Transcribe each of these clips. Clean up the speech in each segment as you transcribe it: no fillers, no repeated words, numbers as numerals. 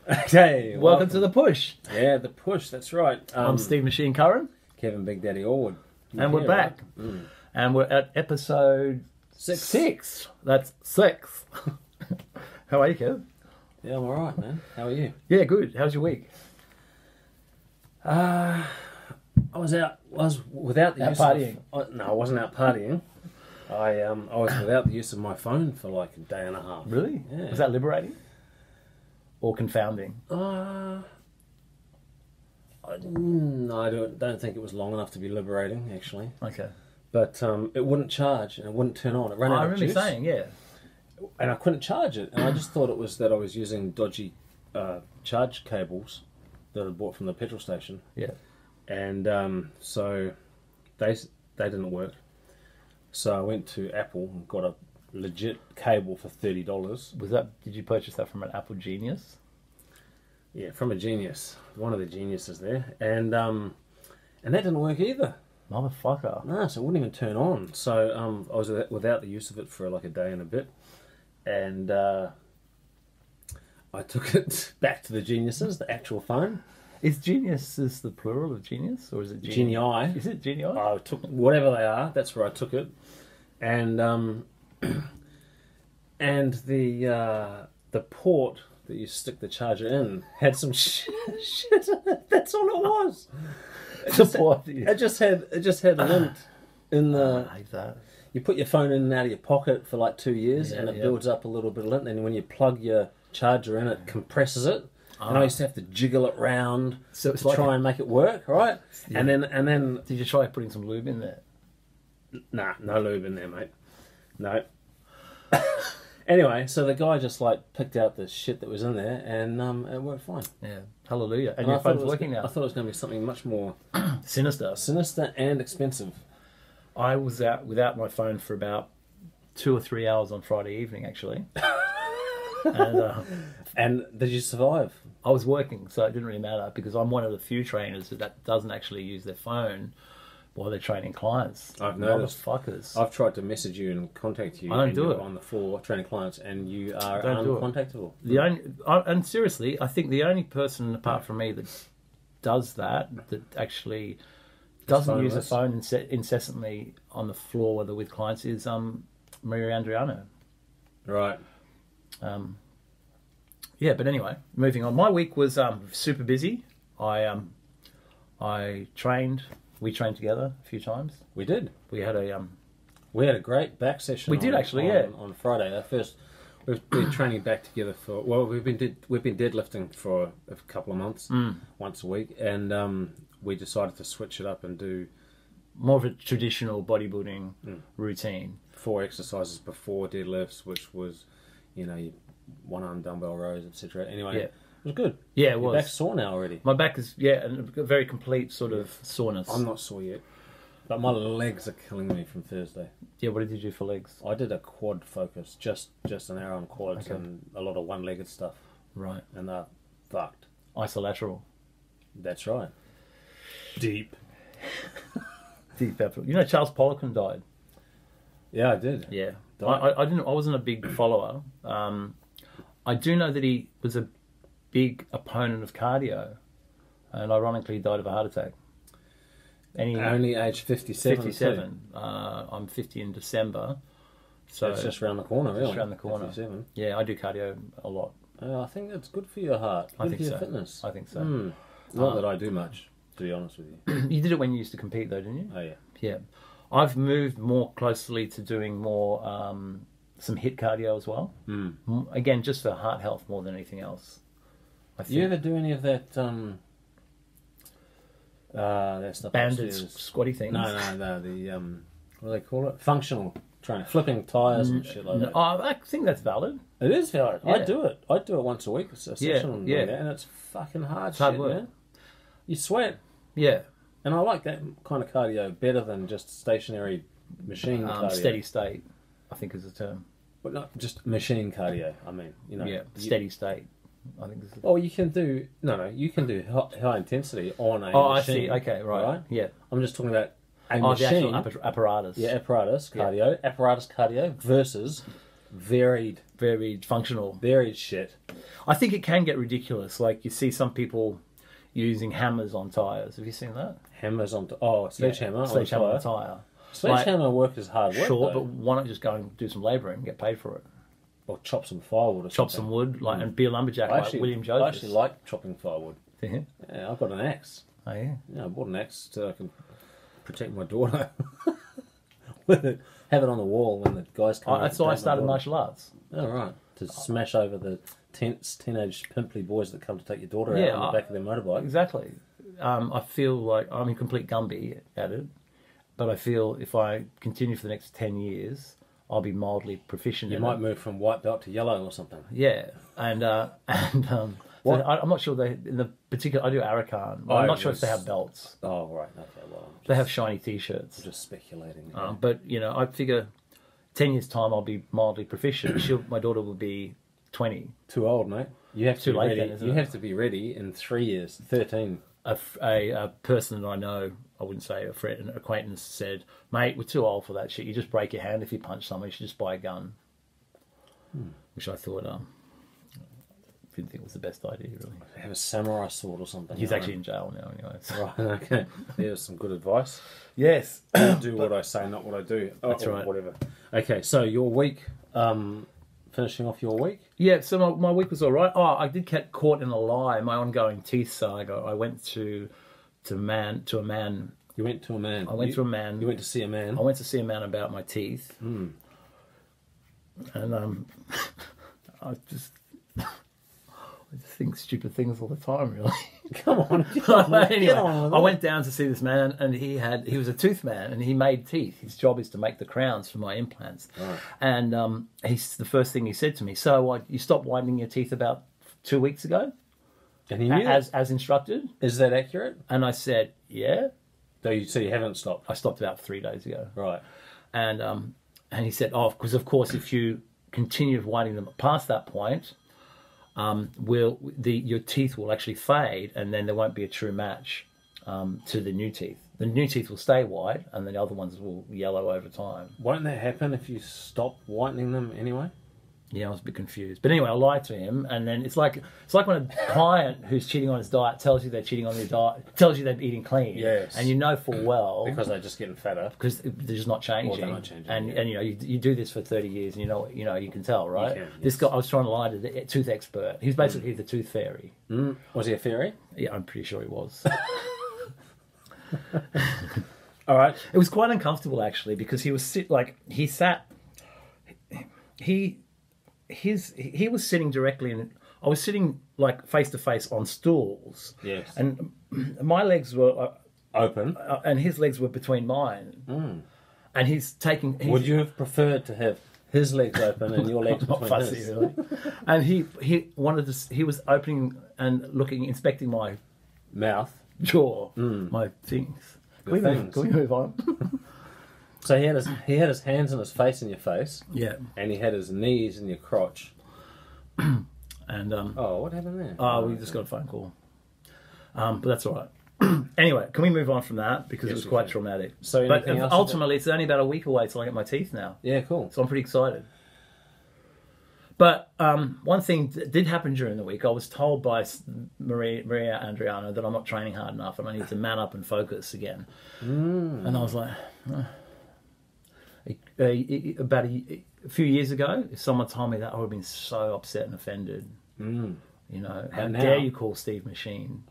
Hey, Welcome to the push. Yeah, the push. That's right. I'm Steve Machine Curran, Kevin Big Daddy Orwood, and we're back. Right? And we're at episode six. That's 6. How are you, Kev? Yeah, I'm all right, man. How are you? Yeah, good. How's your week? I was without the Out use partying? No, I wasn't out partying. I was without the use of my phone for like a day and a half. Really? Yeah. Was that liberating or confounding? No, I don't think it was long enough to be liberating, actually. Okay. But it wouldn't charge and it wouldn't turn on. It ran out I of remember juice, saying, yeah. and I couldn't charge it. And I just thought it was that I was using dodgy charge cables that I bought from the petrol station. Yeah. And so they didn't work. So I went to Apple and got a legit cable for $30. Did you purchase that from an Apple Genius? Yeah, from a genius, one of the geniuses there, and that didn't work either. Motherfucker. No, so it wouldn't even turn on. So I was without the use of it for like a day and a bit, and I took it back to the geniuses, the actual phone. Is Genius the plural of genius, or is it Genii. Is it Genii? I took whatever they are. That's where I took it, and and the port that you stick the charger in had some shit in it. That's all it was. It just had lint in the. I hate that. You put your phone in and out of your pocket for like 2 years, and it builds up a little bit of lint. And when you plug your charger in, it compresses it. And I used to have to jiggle it round So it's to like try and make it work, right? Yeah. And then Did you try putting some lube in there? nah, no lube in there, mate. No. Anyway, so the guy just like picked out the shit that was in there, and it worked fine. Yeah. Hallelujah. And I your thought phone's it was- working I now. thought it was going to be something much more Sinister. sinister and expensive. I was out without my phone for about 2 or 3 hours on Friday evening, actually. And And did you survive? I was working, so it didn't really matter because I'm one of the few trainers that doesn't actually use their phone while they're training clients. I've noticed. Motherfuckers. I've tried to message you and contact you. I don't and do you're it. on the floor training clients, and you are Don't do it. uncontactable. And seriously, I think the only person apart from me that does that actually doesn't use a phoneless. phone incessantly on the floor, whether with clients, is Maria Andriano. Right. Yeah, but anyway, moving on. My week was super busy. I trained. We trained together a few times. We did. We had a We had a great back session. We did actually, yeah. On Friday. We've been training back together for. Well, we've been deadlifting for a couple of months, once a week, and we decided to switch it up and do more of a traditional bodybuilding routine. 4 exercises before deadlifts, which was, your one-arm dumbbell rows, etc. Anyway, Yeah. it was good. Yeah, it Your was. back's sore now already. My back is and a very complete sort of soreness. I'm not sore yet, but my legs are killing me from Thursday. Yeah, what did you do for legs? I did a quad focus, just an hour on quads and a lot of one-legged stuff, Right. and they're fucked. Isolateral. That's right. Deep. Deep effort. You know, Charles Poliquin died. Yeah, I did. Yeah. Died. I wasn't a big follower. I do know that he was a big opponent of cardio, and ironically died of a heart attack. And he, Only age 57. 57. I'm 50 in December. So It's just around the corner, really. Just around the corner. 57. Yeah, I do cardio a lot. I think that's good for your heart. Good I think for your so. fitness. I think so. Not that I do much, to be honest with you. You did it when you used to compete, though, didn't you? Oh, yeah. Yeah. I've moved more closely to doing more some HIIT cardio as well. Again, just for heart health more than anything else. I think. You ever do any of that stuff banded upstairs? squatty things? No, the what do they call it? Functional training, flipping tires and shit like that. Oh, I think that's valid. It is valid. I Yeah. do it. I do it once a week. It's a session on yeah. doing that, and it's fucking hard. It's hard shit, work. man. You sweat, Yeah. and I like that kind of cardio better than just stationary machine cardio. Steady state, I think is the term. but not just machine cardio. I mean, Steady state. I think this is. Oh, you can do you can do high intensity on a Oh, machine. I see. Okay, right. Yeah. I'm just talking about a Oh, the machine. actual apparatus. Yeah, apparatus cardio versus Varied functional. Varied shit. I think it can get ridiculous. Like you see some people using hammers on tires. Have you seen that? Hammers on... sledgehammer on Sledgehammer on a tire. Sledgehammer work is hard work, Sure, though. but why not just go and do some labouring and get paid for it? Or chop some firewood or Chop something. some wood, and be a lumberjack like William I Joseph. actually like chopping firewood. Yeah. Yeah, I've got an axe. Oh yeah. Yeah, I bought an axe so I can protect my daughter. With it, have it on the wall when the guys come. That's why I started martial arts. Oh right, to smash over the teenage pimply boys that come to take your daughter out on the back of their motorbike. Exactly. I feel like I'm a complete Gumby at it, but I feel if I continue for the next 10 years, I'll be mildly proficient. You might move from white belt to yellow or something. Yeah, so I'm not sure they in the particular. I do Arakan. I'm not sure if they have belts. Oh right, okay, well they have shiny T-shirts. Just speculating. But I figure 10 years time I'll be mildly proficient. My daughter will be 20. Too old, mate. You have to be ready. Then, you have to be ready in 3 years. 13. A person that I know, I wouldn't say a friend, an acquaintance said, "Mate, we're too old for that shit. You just break your hand if you punch someone. You should just buy a gun." Which I thought, didn't think it was the best idea, really. Have a samurai sword or something. He's actually in jail now, anyway. So. Right. Okay. There's some good advice. Yes. Do what I say, not what I do. That's right. Whatever. Okay. So your week. Finishing off your week. Yeah. So my week was all right. I did get caught in a lie. My ongoing teeth saga. I went to a man. You went to a man. I went to a man. You went to see a man. I went to see a man about my teeth. And I just think stupid things all the time, really. Come on. Anyway, I went down to see this man, and he was a tooth man, and he made teeth. His job is to make the crowns for my implants. Right. And the first thing he said to me, "So you stopped whitening your teeth about 2 weeks ago?" And he knew as instructed. Is that accurate? And I said, "Yeah." So you haven't stopped. I stopped about 3 days ago. Right. And he said, because of course if you continue whitening them past that point, your teeth will actually fade, and then there won't be a true match to the new teeth. The new teeth will stay white, and the other ones will yellow over time. Won't that happen if you stop whitening them anyway? Yeah, I was a bit confused. But anyway, I lied to him, and then it's like when a client who's cheating on his diet tells you they're cheating on their diet, tells you they're eating clean. Yes. And you know full well because they're just getting fatter. Because they're just not changing. Well, they're not changing. And you do this for 30 years, and you can tell, right? You can, yes. This guy, I was trying to lie to the tooth expert. He was basically the tooth fairy. Was he a fairy? Yeah, I'm pretty sure he was. All right. It was quite uncomfortable actually, because he was he was sitting directly in. I was sitting like face to face on stools. Yes. And my legs were open, and his legs were between mine. And he's taking. Would you have preferred to have his legs open and your legs between fussy, his? really. And he wanted to. He was opening and inspecting my mouth, jaw, my things. Can we move on? So he had his hands in his face in your face. Yeah. And he had his knees in your crotch. And what happened there? We just got a phone call. But that's all right. Anyway, can we move on from that, because it was quite traumatic. So, but ultimately, it's only about a week away till I get my teeth now. Yeah, cool. So I'm pretty excited. But one thing that did happen during the week, I was told by Maria Andriano that I'm not training hard enough and I need to man up and focus again. And I was like, about a few years ago, if someone told me that, I would have been so upset and offended. How dare you call Steve Machine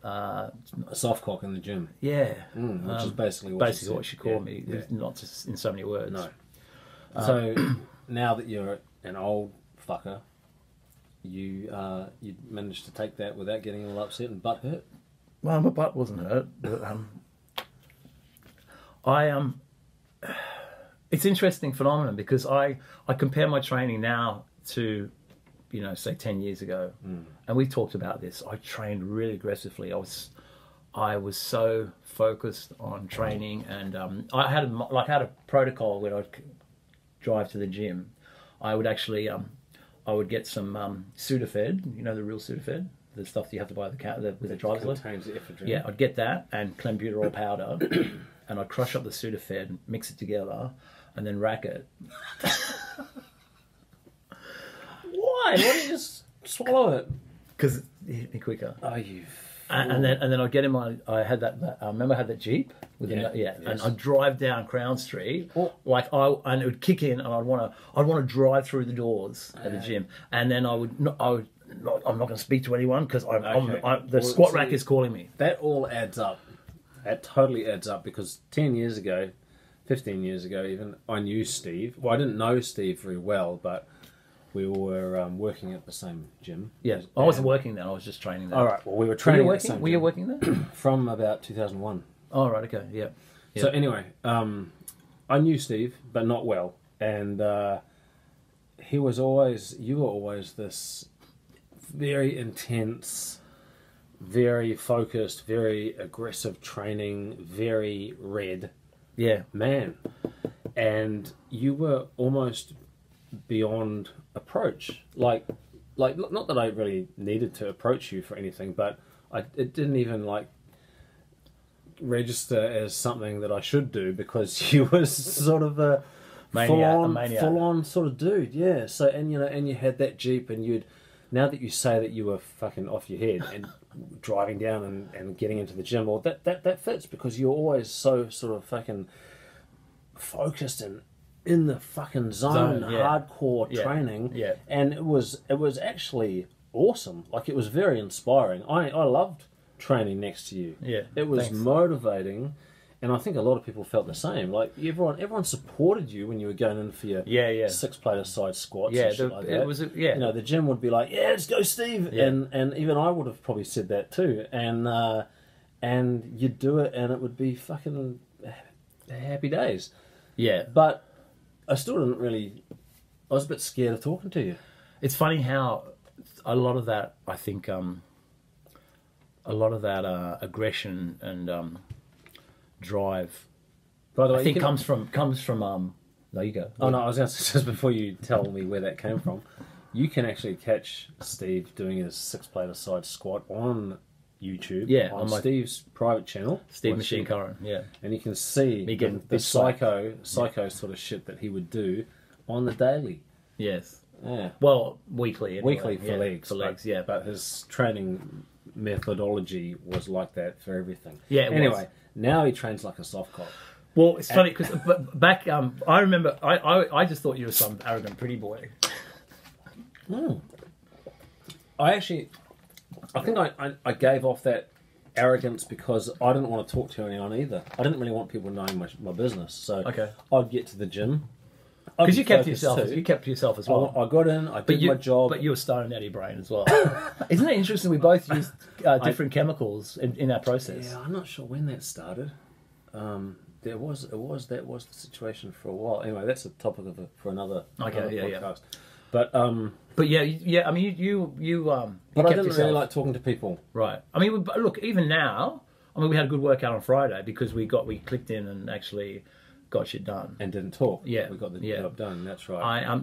a soft cock in the gym? Yeah, which is basically what she called me, not just in so many words. No. So now that you're an old fucker, you managed to take that without getting all upset and butt hurt. Well, my butt wasn't hurt, but it's an interesting phenomenon, because I compare my training now to, say 10 years ago, and we talked about this. I trained really aggressively. I was so focused on training, and I had a protocol where I'd drive to the gym. I would actually I would get some Sudafed, the real Sudafed, the stuff that you have to buy with the driver's license. Yeah, I'd get that and clenbuterol powder, and I'd crush up the Sudafed, mix it together, and then rack it. Why don't you just swallow it? Because it hit me quicker. Oh, you. And then I'd get in my. I had that. I remember I had that Jeep with Yes. and I'd drive down Crown Street, Oh. and it would kick in, and I'd want to drive through the doors at the gym, and then I'm not going to speak to anyone because the squat rack is calling me. That all adds up. That totally adds up because 10 years ago, 15 years ago even, I knew Steve. Well, I didn't know Steve very well, but we were working at the same gym. Yeah, I wasn't working then. I was just training there. All right. Well, we were training at the same Were you gym working there? from about 2001. Oh, right. Okay. Yeah. So anyway, I knew Steve, but not well, and you were always this very intense, very focused, very aggressive training, very red Yeah. man, and you were almost beyond approach. Like not that I really needed to approach you for anything, but it didn't even register as something that I should do because you were sort of a maniac. full on sort of dude. Yeah. So and you had that Jeep, and now that you say that you were fucking off your head and driving down and getting into the gym, well, that fits because you're always so sort of fucking focused and in the fucking zone, hardcore training. Yeah. And it was actually awesome. Like, it was very inspiring. I loved training next to you. Yeah. It was Thanks. motivating, and I think a lot of people felt the same. Like, everyone supported you when you were going in for your 6-plate side squats and shit like that. It was The gym would be like, yeah, let's go, Steve. Yeah. And even I would have probably said that too. And you'd do it, and it would be fucking happy days. Yeah. But I still didn't really. I was a bit scared of talking to you. It's funny how a lot of that, I think, aggression and drive, By the way, I think comes from. No, you go. Oh no, I was going to say, just before you tell me where that came from, you can actually catch Steve doing his 6-plate side squat on YouTube. Yeah, on Steve's private channel, Steve Machine Curran. Yeah, and you can see me getting the psycho sort of shit that he would do on the daily. Yes. Yeah. Well, weekly. Anyway. Weekly for legs. For legs, yeah. But his training methodology was like that for everything. Yeah. Anyway, now he trains like a soft cop. Well, it's funny because back, I remember, I just thought you were some arrogant pretty boy. I think I gave off that arrogance because I didn't want to talk to anyone either. I didn't really want people knowing my business. So Okay. I'd get to the gym. Because you kept to focused yourself. too. You kept to yourself as well. I got in, I did my job. But you were stoned out of your brain as well. Isn't it interesting? We both used different chemicals in our process. Yeah, I'm not sure when that started. That was the situation for a while. Anyway, that's a topic for another podcast. But Yeah. I mean, you but I kept didn't yourself. really like talking to people. Right. I mean, look, even now, I mean, we had a good workout on Friday because we clicked in and actually got shit done. And didn't talk. Yeah. We got the job done. That's right.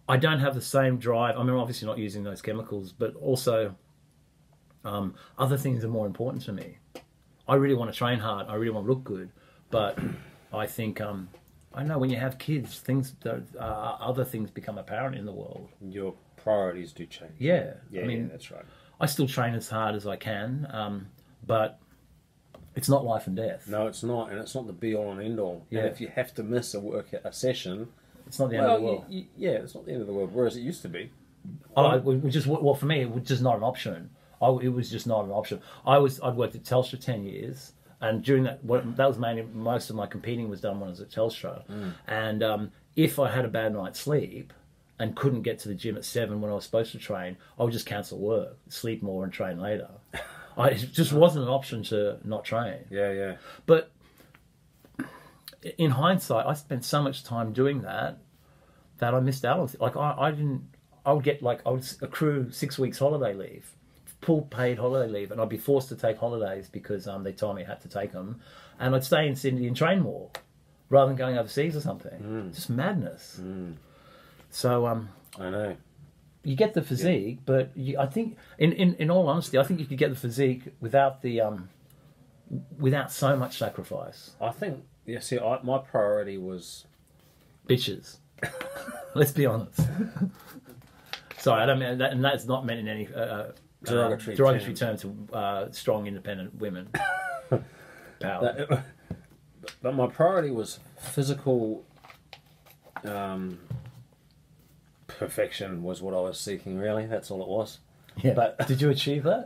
I don't have the same drive. I mean, I'm obviously not using those chemicals, but also other things are more important to me. I really want to train hard. I really want to look good, but I think I know when you have kids, other things become apparent in the world. Your priorities do change. Yeah. I mean, that's right. I still train as hard as I can, but it's not life and death. No, it's not, and it's not the be all and end all. Yeah. And if you have to miss a session, It's not the end of the world. It's not the end of the world. Whereas it used to be. Well, for me, it was just not an option. It was just not an option. I'd worked at Telstra 10 years, and during that was mainly most of my competing was done when I was at Telstra. And if I had a bad night's sleep and couldn't get to the gym at 7 when I was supposed to train, I would just cancel work, sleep more, and train later. It just wasn't an option to not train. Yeah. But in hindsight, I spent so much time doing that I missed out on. Like I would accrue 6 weeks holiday leave, full paid holiday leave, and I'd be forced to take holidays because they told me I had to take them, and I'd stay in Sydney and train more rather than going overseas or something. Just madness. So I know. you get the physique, but I think, in all honesty, I think you could get the physique without without so much sacrifice. I think, my priority was... Bitches. Let's be honest. Sorry, I don't mean that, and that's not meant in any derogatory term to strong, independent women. Power. But my priority was physical perfection was what I was seeking, really. That's all it was. Yeah. But did you achieve that?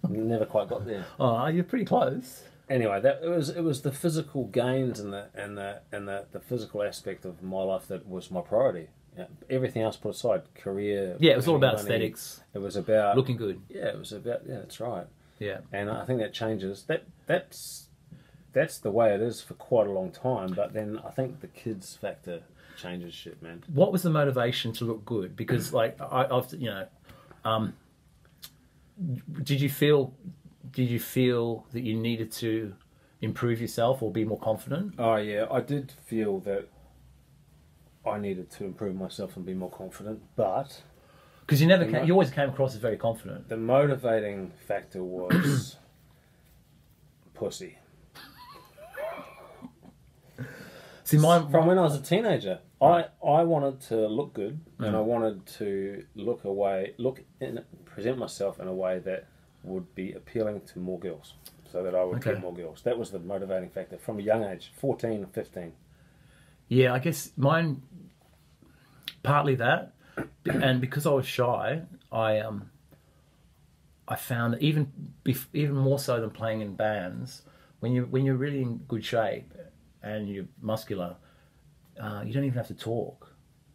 never quite got there. Oh, you're pretty close. Anyway, it was the physical gains and the physical aspect of my life that was my priority. Yeah, everything else put aside, career. Yeah, it was all about money. aesthetics. It was about looking good. Yeah, it was about that's right. Yeah, and I think that changes. That's the way it is for quite a long time. But then I think the kids factor changes shit, man. What was the motivation to look good? Because like I've did you feel that you needed to improve yourself or be more confident? Oh yeah, I did feel that I needed to improve myself and be more confident, but because you always came across as very confident. The motivating factor was pussy. See, from when I was a teenager, right. I wanted to look good, and I wanted to present myself in a way that would be appealing to more girls, so that I would get more girls. That was the motivating factor from a young age, 14, 15. Yeah, I guess mine, partly that, and because I was shy, I found that even more so than playing in bands, when you're really in good shape and you're muscular, you don't even have to talk.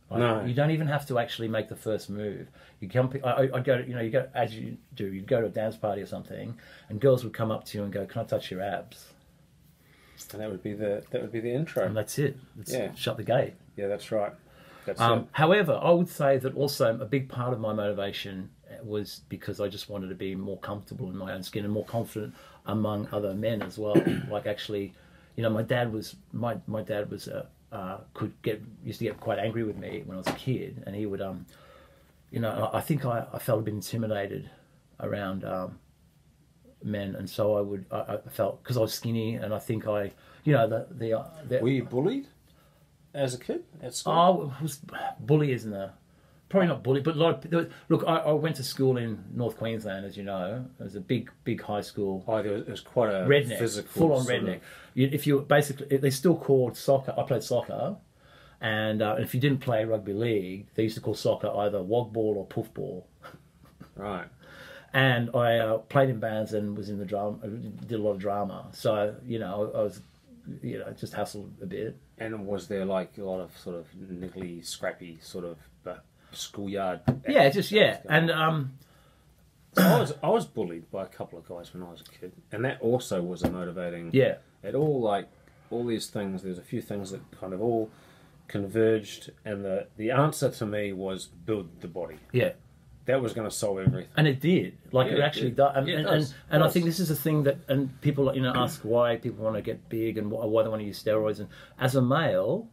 Like, no, you don't even have to actually make the first move. You come, I go, you go as you do. You'd go to a dance party or something, and girls would come up to you and go, "Can I touch your abs?" And that would be the intro. And that's it. Shut the gate. Yeah, that's right. That's it. However, I would say that also a big part of my motivation was because I just wanted to be more comfortable in my own skin and more confident among other men as well. Like actually, my dad was used to get quite angry with me when I was a kid, and he would I think I felt a bit intimidated around men, and so I felt, because I was skinny, and I think were you bullied as a kid at school? I was bully, isn't there? Probably not bully, but look, I went to school in North Queensland, as you know. It was a big high school. Oh, it was quite a redneck, physical, full-on redneck. If you basically, they still called soccer. I played soccer, and if you didn't play rugby league, they used to call soccer either wog ball or poof ball. Right. And I played in bands and was in the drama. Did a lot of drama, so I was, just hustled a bit. And was there like a lot of sort of niggly, scrappy sort of schoolyard? And so I was bullied by a couple of guys when I was a kid, and that also was a motivating. Yeah. It all these things. There's a few things that kind of all converged, and the answer to me was build the body. Yeah. That was going to solve everything. And it did. It actually does. And I think this is a thing that, and people ask why people want to get big and why they want to use steroids. And as a male,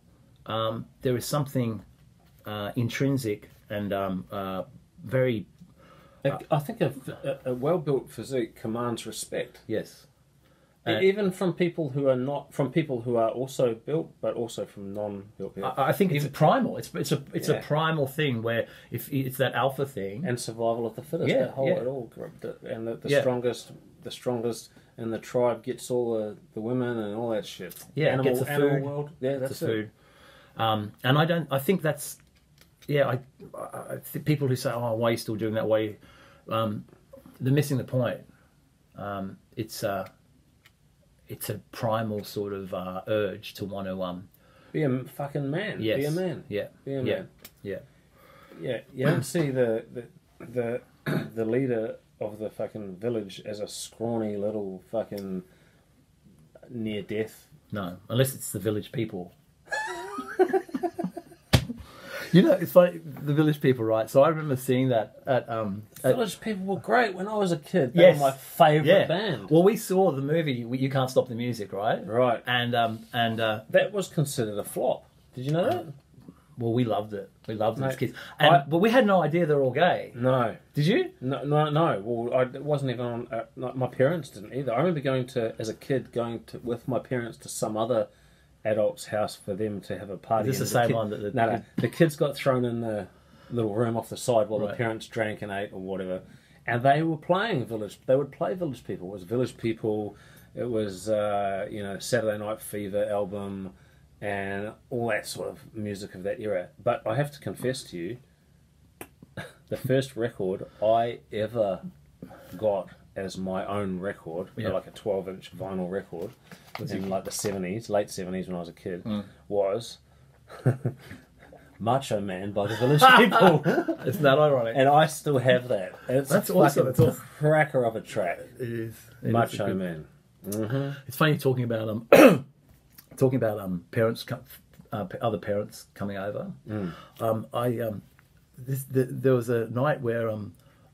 there is something intrinsic and very... I think a well-built physique commands respect. Yes. Even from people who are also built, but also from non-built people. I think it's primal. It's a primal thing where if it's that alpha thing and survival of the fittest. Yeah, that whole it all, and the strongest in the tribe gets all the women and all that shit. Yeah, animal, gets the animal food. world. Yeah, that's the food. And I think that's. Yeah, I think people who say, "Oh, why are you still doing that?" Why, they're missing the point. It's a primal sort of urge to want to be a fucking man. Yes. Be a man. Yeah. Be a man. Yeah. Yeah. You don't see the leader of the fucking village as a scrawny little fucking near death. No, unless it's the village people. It's funny, the village people, right? So I remember seeing that at... Village people were great when I was a kid. They Yes. were my favourite band. Well, we saw the movie You Can't Stop the Music, right? Right. And that was considered a flop. Did you know that? Well, we loved it. We loved it as kids. But we had no idea they were all gay. No. Did you? No. Well, it wasn't even on... my parents didn't either. I remember as a kid, with my parents to some other... adult's house for them to have a party. Is this the same one that the kids got thrown in the little room off the side while the Right. parents drank and ate or whatever. And they were playing Village. They would play Village People. It was Village People. It was Saturday Night Fever album, and all that sort of music of that era. But I have to confess to you, the first record I ever got as my own record, like a 12-inch vinyl record, in like the 70s, late 70s when I was a kid, was Macho Man by the Village People. Isn't that ironic? And I still have that. That's a awesome. fucking That's awesome. cracker of a track. It is. It is Macho a good- Man. It's funny talking about parents, other parents coming over. There was a night where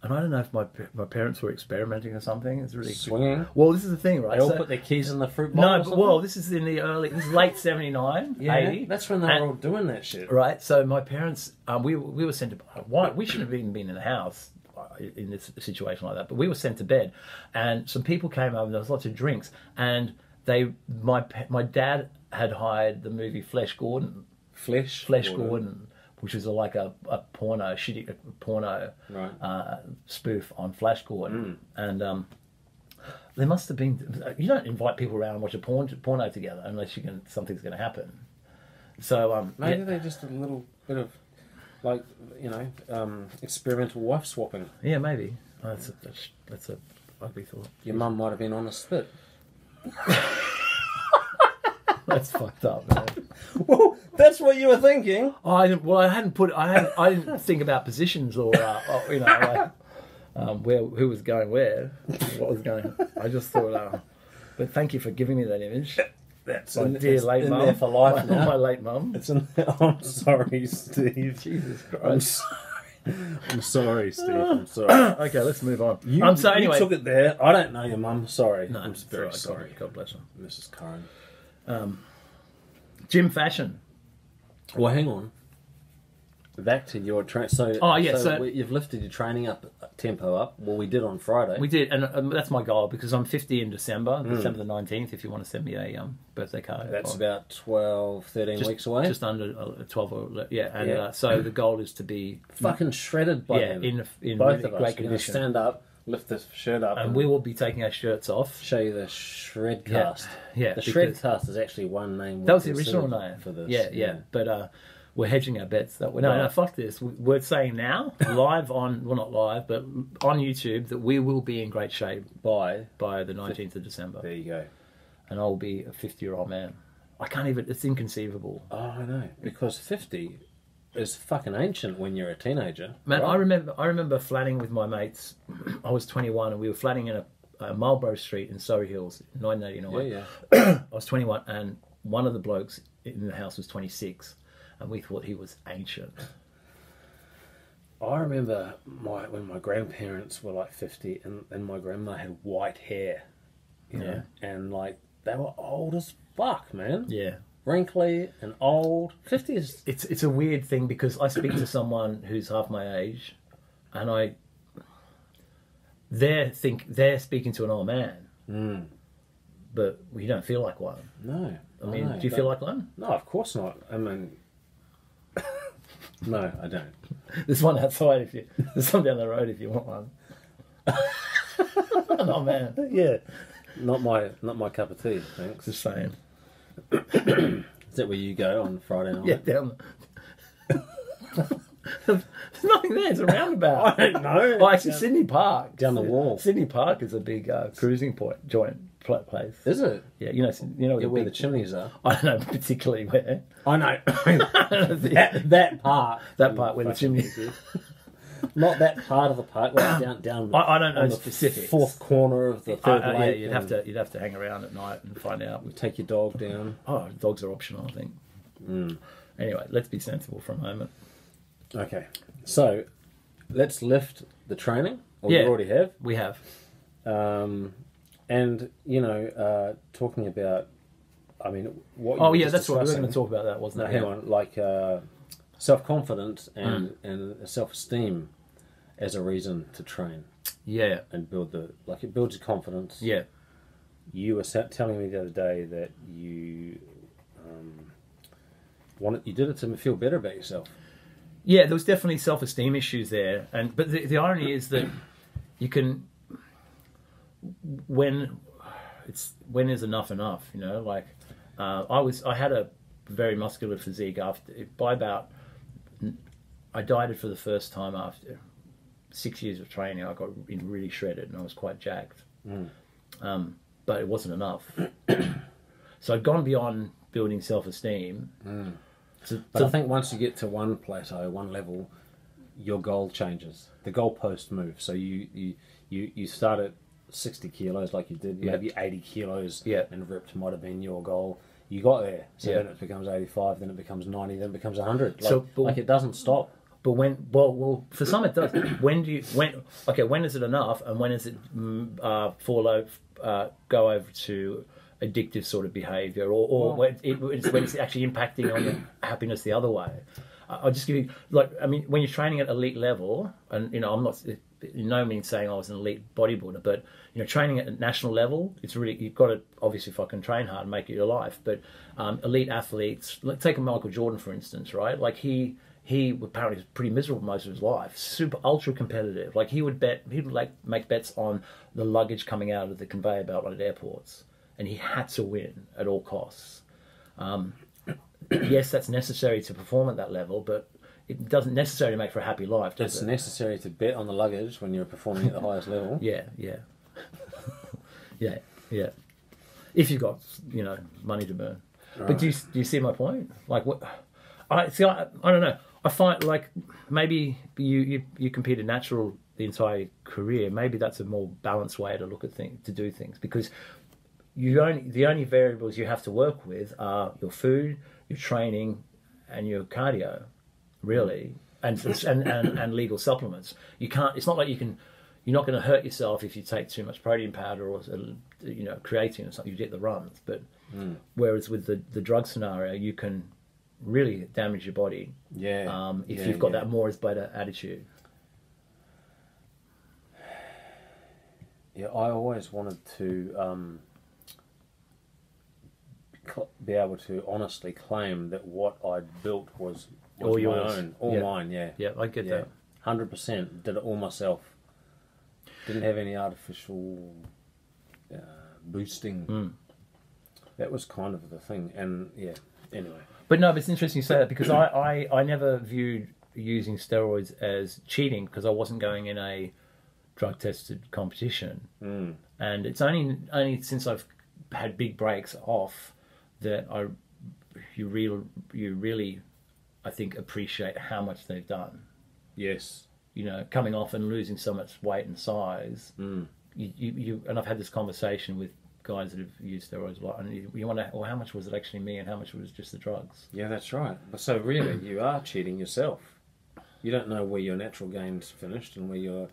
and I don't know if my parents were experimenting or something. It's really Swinging. Well, this is the thing, right? They all put their keys in the fruit bowl. no, but well, this is this is late 79, 80. That's when they were all doing that shit. Right, so my parents, we were sent to. Why we shouldn't have even been in the house in this situation like that, but we were sent to bed, and some people came over. And there was lots of drinks, and my dad had hired the movie Flesh Gordon, Flesh Gordon, which was like a porno Right. spoof on Flash Gordon, and there must have been. You don't invite people around and watch a porno together unless something's going to happen. So Maybe they just a little bit of, like, experimental wife swapping. yeah, maybe that's a ugly thought. Your mum might have been on a spit. That's fucked up, man. Well, that's what you were thinking. I didn't think about positions or who was going where, what was going. I just thought. But thank you for giving me that image. That's My dear late in mum. there for life now. My late mum. It's in there. I'm sorry, Steve. Jesus Christ. I'm sorry, Steve. I'm sorry. Okay, let's move on. So anyway, you took it there. I don't know your mum. Sorry. No, I'm it's very all right. sorry. God bless her. Mrs. Curran. Gym fashion. Well, hang on. Back to your train. So, you've lifted your training tempo up. Well, we did on Friday. We did, and that's my goal because I'm 50 in December, December the 19th. If you want to send me a birthday card, That's about 12, 13 weeks away. just under 12 or and so the goal is to be fucking shredded by then. in Both really of us. great We're gonna condition. stand up, lift the shirt up, And we will be taking our shirts off. show you the shred cast. Yeah, the shred cast is actually one name. That was the original name for this. Yeah. But we're hedging our bets. No, fuck this. We're saying now, live on, well, not live, but on YouTube, that we will be in great shape by the 19th of December. There you go. And I'll be a 50-year-old man. I can't even, it's inconceivable. Oh, I know. Because 50 is fucking ancient when you're a teenager. Man, right? I remember flatting with my mates. I was 21 and we were flatting in a Marlborough Street in Surrey Hills in 1989. Yeah. I was 21 and one of the blokes in the house was 26 and we thought he was ancient. I remember when my grandparents were like 50 and my grandma had white hair. You know? And like, they were old as fuck, man. Yeah. Wrinkly and old. 50 is... It's a weird thing because I speak to someone who's half my age and they're speaking to an old man. But we don't feel like one. No. I mean, do you feel like one? No, of course not. I mean... No, I don't. There's one outside there's some down the road if you want one. Oh man. Yeah. Not my cup of tea, thanks. Just saying. Is that where you go on Friday night? Yeah, down there's nothing there, it's a roundabout. I don't know. Oh, actually, Sydney Park. Down the wall. Sydney Park is a big cruising place. Is it? Yeah, you know Where the chimneys are. I don't know particularly where. I know. that part. That part where the chimney. Not that part of the park. Like down. I don't know on the specifics. Fourth corner of the third Yeah, lake. you'd have to hang around at night and find out. Take your dog down. Oh, dogs are optional, I think. Anyway, let's be sensible for a moment. Okay, so let's lift the training. Or Yeah. we already have. We have. And talking about, I mean, what. Oh you yeah, were that's just what we were discussing. going to talk about. That wasn't No, it? hang on, like self-confidence and self-esteem as a reason to train Yeah, and build it builds your confidence. yeah. You were telling me the other day that you you did it to feel better about yourself. Yeah, there was definitely self-esteem issues there, but the irony is that you can when is enough, you know. Like I had a very muscular physique I dieted for the first time after 6 years of training. I got really shredded and I was quite jacked, but it wasn't enough. So I'd gone beyond building self-esteem. But I think once you get to one plateau, one level, your goal changes. The goalpost moves. So you start at 60 kilos like you did. Maybe 80 kilos and ripped might have been your goal. You got there. So then it becomes 85, then it becomes 90, then it becomes 100. Like it doesn't stop. But well, for some it does. When is it enough, and when is it go over to addictive sort of behaviour, or when it's actually impacting on your happiness the other way? I'll just give you, when you're training at elite level, and you know, I'm not in no means saying I was an elite bodybuilder, but you know, training at a national level, it's really, you've got to obviously fucking train hard and make it your life. But elite athletes, take a Michael Jordan for instance, right? Like he apparently was pretty miserable most of his life, super ultra competitive. Like he would make bets on the luggage coming out of the conveyor belt at airports, and he had to win at all costs. Yes, that's necessary to perform at that level, but it doesn't necessarily make for a happy life, does it? It's necessary to bet on the luggage when you're performing at the highest level. Yeah. If you've got, you know, money to burn. Right. But do you see my point? Like what? I don't know. I find like maybe you competed natural the entire career. Maybe that's a more balanced way to look at things, to do things, because the only variables you have to work with are your food, your training, and your cardio, really, and legal supplements. You can't. It's not like you're not going to hurt yourself if you take too much protein powder or, you know, creatine or something. You get the runs, but whereas with the drug scenario, you can really damage your body. If you've got that more is better attitude. Yeah, I always wanted to be able to honestly claim that what I'd built was all my own, mine. Yeah, I get that. 100%. Did it all myself. Didn't have any artificial boosting. That was kind of the thing, and anyway. But no, but it's interesting you say that, because I never viewed using steroids as cheating, because I wasn't going in a drug-tested competition. And it's only since I've had big breaks off that you really, I think, appreciate how much they've done. Yes. You know, coming off and losing so much weight and size. You and I've had this conversation with guys that have used steroids a lot, and you wonder, well, how much was it actually me and how much was just the drugs? Yeah, that's right. So really, you are cheating yourself. You don't know where your natural gains finished and where you're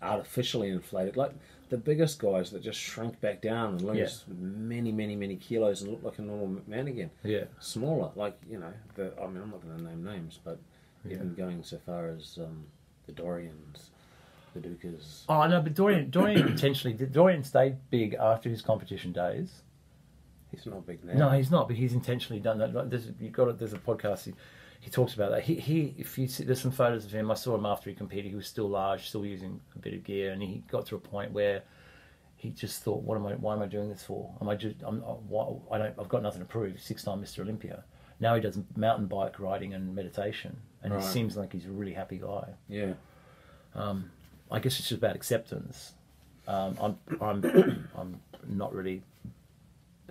artificially inflated. Like the biggest guys that just shrink back down and lose many kilos and look like a normal man again. Yeah. Smaller, like, you know, I'm not going to name names, but even going so far as the Dorians, the Dukas. Oh no, but Dorian Dorian stayed big after his competition days. He's not big now. No, he's not, but he's intentionally done that. Like, there's a podcast. He talks about that. If you see, there's some photos of him. I saw him after he competed. He was still large, still using a bit of gear, and he got to a point where he just thought, why am I doing this for? I've got nothing to prove. 6-time Mr. Olympia. Now he does mountain bike riding and meditation, and he seems like he's a really happy guy. Yeah. I guess it's just about acceptance. I'm not really,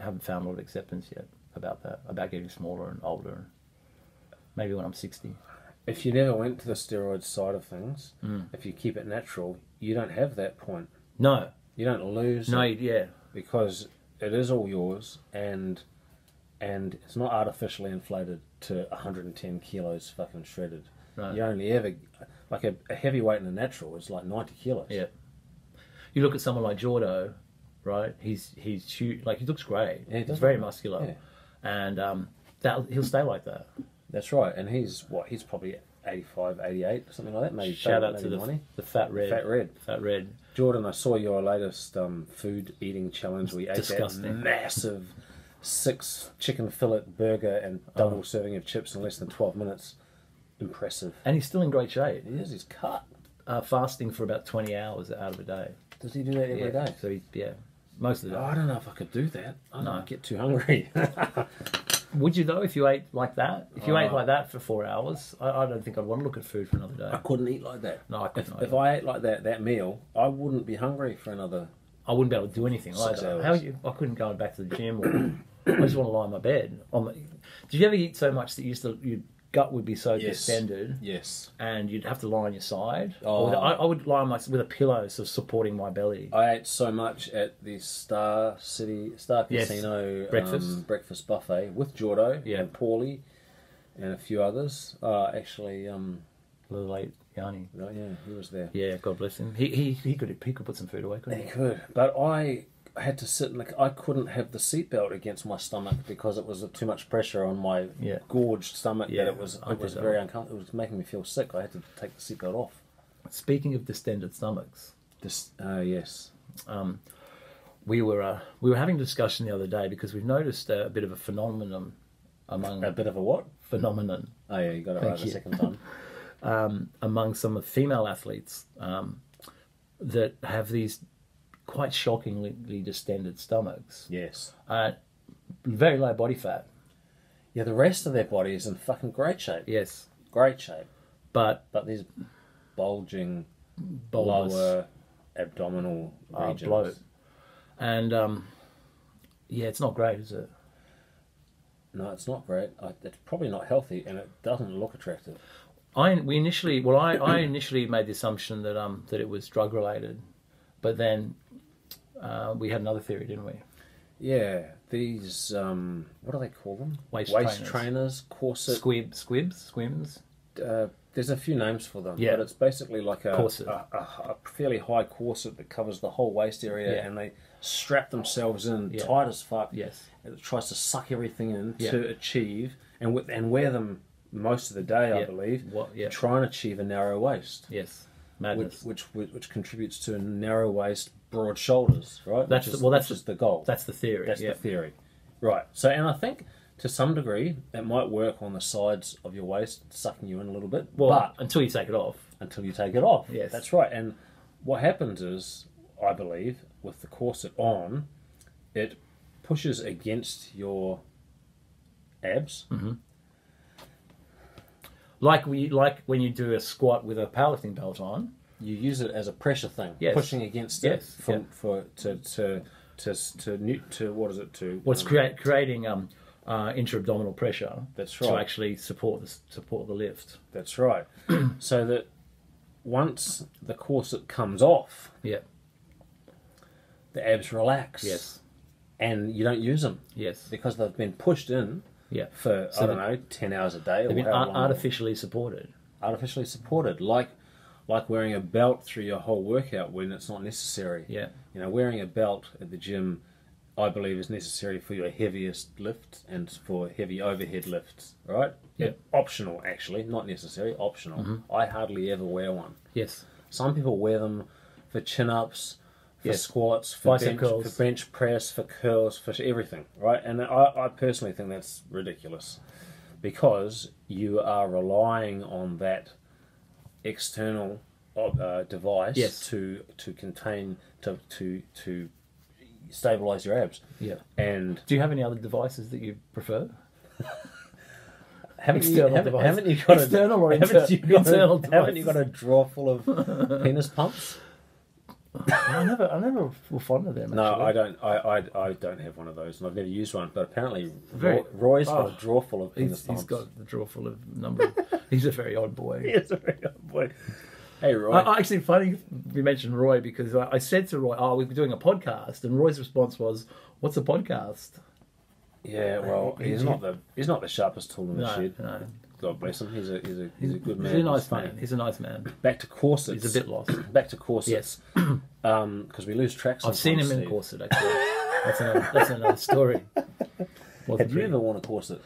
haven't found a lot of acceptance yet about that, about getting smaller and older. Maybe when I'm 60. If you never went to the steroid side of things, if you keep it natural, you don't have that point. No. You don't lose. No, yeah. Because it is all yours, and it's not artificially inflated to 110 kilos fucking shredded. No. You only ever, like a heavyweight in the natural is like 90 kilos. Yeah. You look at someone like Jordo, right? He's huge. Like, he looks great. Yeah, he's very muscular. Yeah. And he'll stay like that. That's right. And he's probably 85, 88, something like that. Maybe shout out to the Fat Red. Fat Red. Jordan, I saw your latest food eating challenge. We ate that massive 6 chicken fillet burger and double serving of chips in less than 12 minutes. impressive. And he's still in great shape. He is. He's cut. Fasting for about 20 hours out of a day. Does he do that every day? So most of the day. Oh, I don't know if I could do that. I No. get too hungry. Would you though, if you ate like that? If you ate like that for 4 hours, I don't think I'd want to look at food for another I day. couldn't eat like that. No, I couldn't. If I ate like that meal, I wouldn't be hungry for another. I wouldn't be able to do anything 6 either. hours. I couldn't go back to the gym, or I just want to lie in my bed. Did you ever eat so much that your gut would be so distended, Yes. and you'd have to lie on your side? Oh. I would lie on with a pillow, so supporting my belly. I ate so much at the Star Yes. Casino Breakfast. buffet with Jordo Yeah. and Paulie and a few others. Actually, A little late, Yanni. oh, yeah, he was there. Yeah, God bless him. He could put some food away, couldn't He he? could, but I had to sit in I couldn't have the seatbelt against my stomach because it was too much pressure on my Yeah. gorged stomach. Yeah, That it was I did that. very uncomfortable. It was making me feel sick. I had to take the seatbelt off. Speaking of distended stomachs, Yes. we were having a discussion the other day because we've noticed a bit of a phenomenon among A bit of a what? phenomenon Oh yeah, you got it Thank right the you. second time. among some of the female athletes that have these quite shockingly distended stomachs. Yes. Very low body fat. Yeah, the rest of their body is in fucking great shape. Yes, Great shape. but But these bulging bulbous lower abdominal regions. bloat. And it's not great, is it? No, it's not great. It's probably not healthy, and it doesn't look attractive. I initially made the assumption that it was drug related, but then we had another theory, didn't we? Yeah, these what do they call them? Waist trainers, corset. Squims. There's a few names for them, Yeah. but it's basically like Corset. a fairly high corset that covers the whole waist area, Yeah. and they strap themselves in Yeah. tight as fuck. Yes. And it tries to suck everything in Yeah. to achieve, and wear them most of the day, I Yeah. believe, Yeah. to try and achieve a narrow waist. Yes. Madness. Which contributes to a narrow waist, broad shoulders, right? That's which is the goal. That's the theory. That's yeah. the theory, right? So, and I think to some degree it might work on the sides of your waist, sucking you in a little bit. Well, but until you take it off. until you take it off, Yes. that's right. And what happens is, I believe, with the corset on, it pushes against your abs. Mm-hmm. Like when you do a squat with a powerlifting belt on. You use it as a pressure thing, Yes. pushing against Yes, it to what is it to? Well, it's creating intra-abdominal pressure. That's To right. actually support the lift. That's right. So that once the corset comes off, Yeah. the abs relax. Yes. And you don't use them Yes. because they've been pushed in Yeah. for, So I don't know, 10 hours a day or They've been however long. artificially supported. Artificially supported. Like wearing a belt through your whole workout when it's not necessary. Yeah. You know, wearing a belt at the gym, I believe, is necessary for your heaviest lift and for heavy overhead lifts, right? Yeah. Optional, actually, not necessary, optional. Mm-hmm. I hardly ever wear one. Yes. Some people wear them for chin-ups, for Yes. squats, for Bicep curls. bench press, for curls, for everything, right? And I personally think that's ridiculous because you are relying on that external device Yes. to contain to stabilize your abs. Yeah. And Do you have any other devices that you prefer? haven't External you device. haven't you got External or haven't you got internal haven't you got devices? a drawer full of penis pumps? I never were fond of them. No, actually. I don't have one of those, and I've never used one. But apparently, Very- Roy's got oh, a drawer full of penis He's pumps. got the drawer full of number. He's a very odd boy. Yes, a very good boy. Hey, Roy. Actually, funny we mentioned Roy because I said to Roy, "Oh, we're doing a podcast," and Roy's response was, "What's a podcast?" Yeah, well, he's not the sharpest tool in the shed. No. God bless him. He's a good man. He's a nice man. He's a nice man. Back to corsets. He's a bit lost. Back to corsets. Yes, Because we lose track. I've seen him in a Steve. corset. Actually, that's another story. Have you ever worn a corset?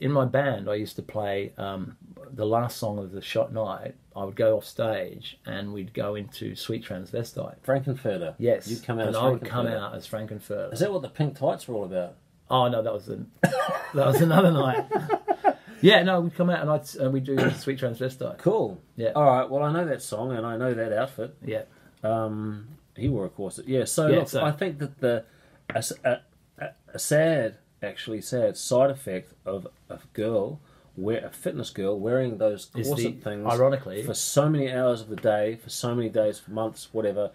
In my band, I used to play the last song of the shot night. I would go off stage and we'd go into Sweet Transvestite. Frankenfurter. Yes, You'd come out and as I would come Frankenfurter. out as Frankenfurter. Is that what the pink tights were all about? Oh no, that was another night. Yeah, no, we'd come out and we'd do Sweet Transvestite. Cool. Yeah. All right. Well, I know that song and I know that outfit. Yeah. He wore a corset. Yeah. So Yeah, look, so- I think that a sad side effect of a fitness girl wearing those Is corset things, ironically, for so many hours of the day, for so many days, for months, whatever.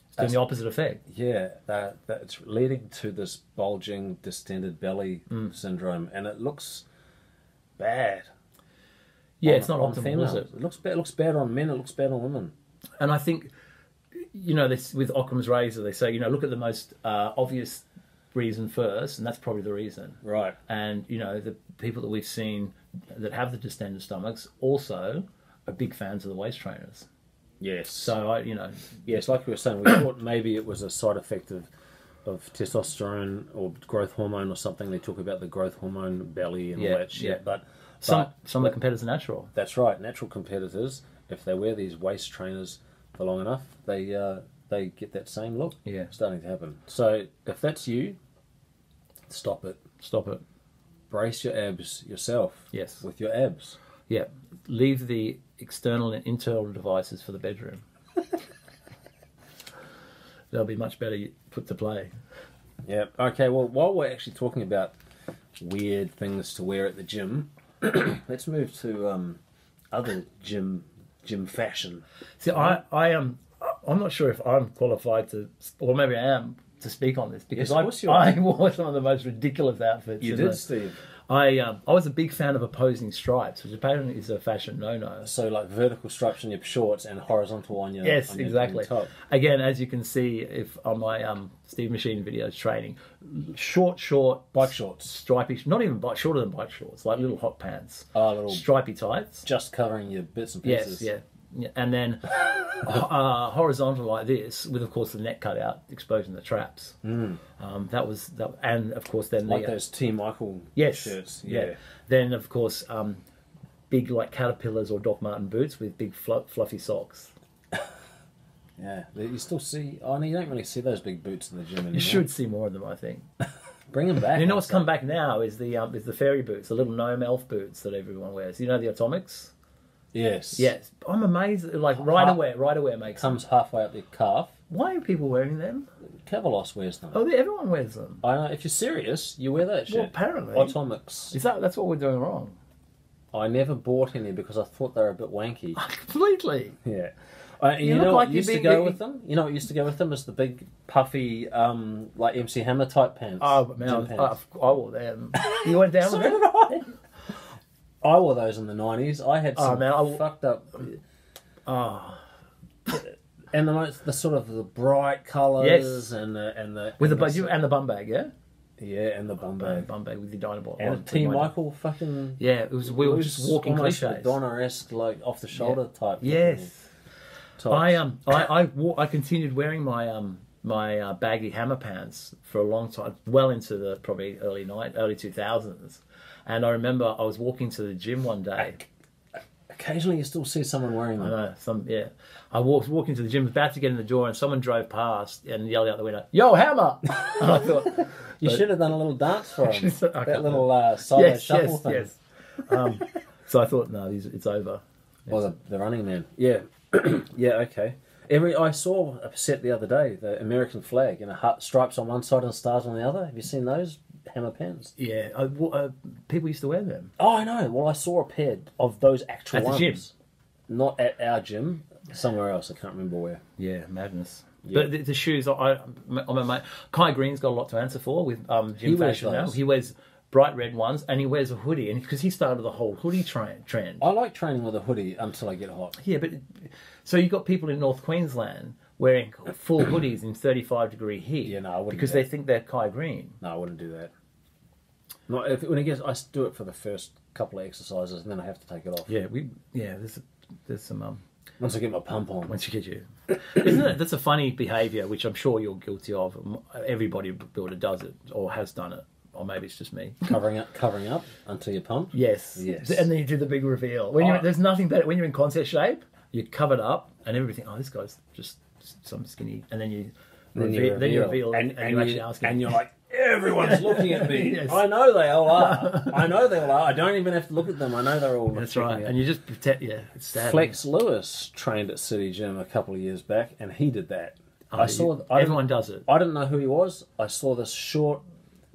it's doing the opposite effect. Yeah, that's leading to this bulging, distended belly syndrome, and it looks bad. Yeah, on- it's not on optimal, females. is it? It looks bad on men. It looks bad on women. And I think, this with Occam's razor, they say, look at the most obvious reason first, and that's probably the reason. Right. And the people that we've seen that have the distended stomachs also are big fans of the waist trainers. Yes. So Yes, like we were saying, we thought maybe it was a side effect of testosterone or growth hormone or something. They talk about the growth hormone belly and all that shit. yeah. But some of the competitors are natural. that's right. Natural competitors, if they wear these waist trainers for long enough, they get that same look. Yeah. Starting to happen. So if that's you, stop it. Stop it. Brace your abs yourself. Yes. With your abs. Yeah. Leave the external and internal devices for the bedroom. They'll be much better put to play. Yeah. Okay. Well, while we're actually talking about weird things to wear at the gym, let's move to other gym fashion. See, I'm not sure if I'm qualified to, or maybe I am, to speak on this because Yes, of course you are. I wore some of the most ridiculous outfits. You did, Steve. I was a big fan of opposing stripes, which apparently is a fashion no-no. So like vertical stripes on your shorts and horizontal on your Yes, on your exactly. top. Again, as you can see, if on my Steve Machine videos training, short Bike shorts, stripy, not even shorter than bike shorts, like little hot pants, little stripy tights. just covering your bits and Yes, pieces. yeah. And then horizontal like this, with of course the neck cut out, exposing the traps. That was, and of course then Like the those T. Michael yes, shirts. yeah. Then of course big like Caterpillars or Doc Marten boots with big fluffy socks. Yeah. You still see? Oh no, you don't really see those big boots in the gym anymore. You should see more of them, I think. Bring them back. And you know what's come back now is the fairy boots, the little gnome elf boots that everyone wears. You know the Atomics? Yes. Yes. I'm amazed. Like Riderwear makes them. Comes halfway up your calf. Why are people wearing them? Cavalos wears them. Oh, everyone wears them. I know. If you're serious, you wear that shit. Well, apparently. Atomics. That's what we're doing wrong? I never bought any because I thought they were a bit wanky. Completely. Yeah. You You look know like what you're used to being- go with them? You know what used to go with them is the big puffy, like MC Hammer type pants. Oh, but man, Gym I pants. wore them. You went down So with did them? I. I wore those in the 90s. I had some fucked up, Oh, and the sort of the bright colours Yes. and the with and and the bum bag, yeah. and the bum bag Bum bag with the Dynabot. and the T. Michael fucking Yeah, it was. We were just walking almost cliches. Madonna-esque, like off the shoulder type. Yes. fucking tops. I continued wearing my baggy Hammer pants for a long time, well into the probably early 2000s. And I remember I was walking to the gym one day. Occasionally, you still see someone wearing I them. know I was walking to the gym, about to get in the door, and someone drove past and yelled out the window, "Yo, Hammer!" And I thought, You should have done a little dance for him. I That can't- little solo shuffle thing. yes. So I thought, no, it's over. Or the Running Man. Yeah. Yeah, okay. I saw a set the other day, the American flag, stripes on one side and stars on the other. Have you seen those Hammer pants? Yeah, people used to wear them. Oh, I know. Well, I saw a pair of those actual At the ones. gym? Not at our gym, somewhere else. I can't remember where. Yeah, madness. Yeah. But the shoes, I'm a mate. Kai Green's got a lot to answer for with He gym wears fashion now. those. He wears bright red ones, and he wears a hoodie, and because he started the whole hoodie trend. I like training with a hoodie until I get hot. Yeah, but so you got people in North Queensland wearing full hoodies in 35-degree heat. Yeah, no, I wouldn't because do they that. think they're Kai Green. No, I wouldn't do that. Not when it gets. I do it for the first couple of exercises, and then I have to take it off. Yeah, there's some Once I get my pump on. once you get you, isn't it? That's a funny behaviour, which I'm sure you're guilty of. Everybody builder does it or has done it, or maybe it's just me. covering up until you're pumped. Yes. Yes. And then you do the big reveal. There's nothing better. When you're in concert shape, you're covered up and everything. Oh, this guy's just some skinny. And then you reveal. And you actually ask him. and you're like, everyone's looking at me. Yes. I know they all are. I don't even have to look at them. I know they're all That's checking right. me out. And you just pretend, it's sad. Flex Lewis trained at City Gym a couple of years back, and he did that. Everyone does it. I didn't know who he was. I saw this short,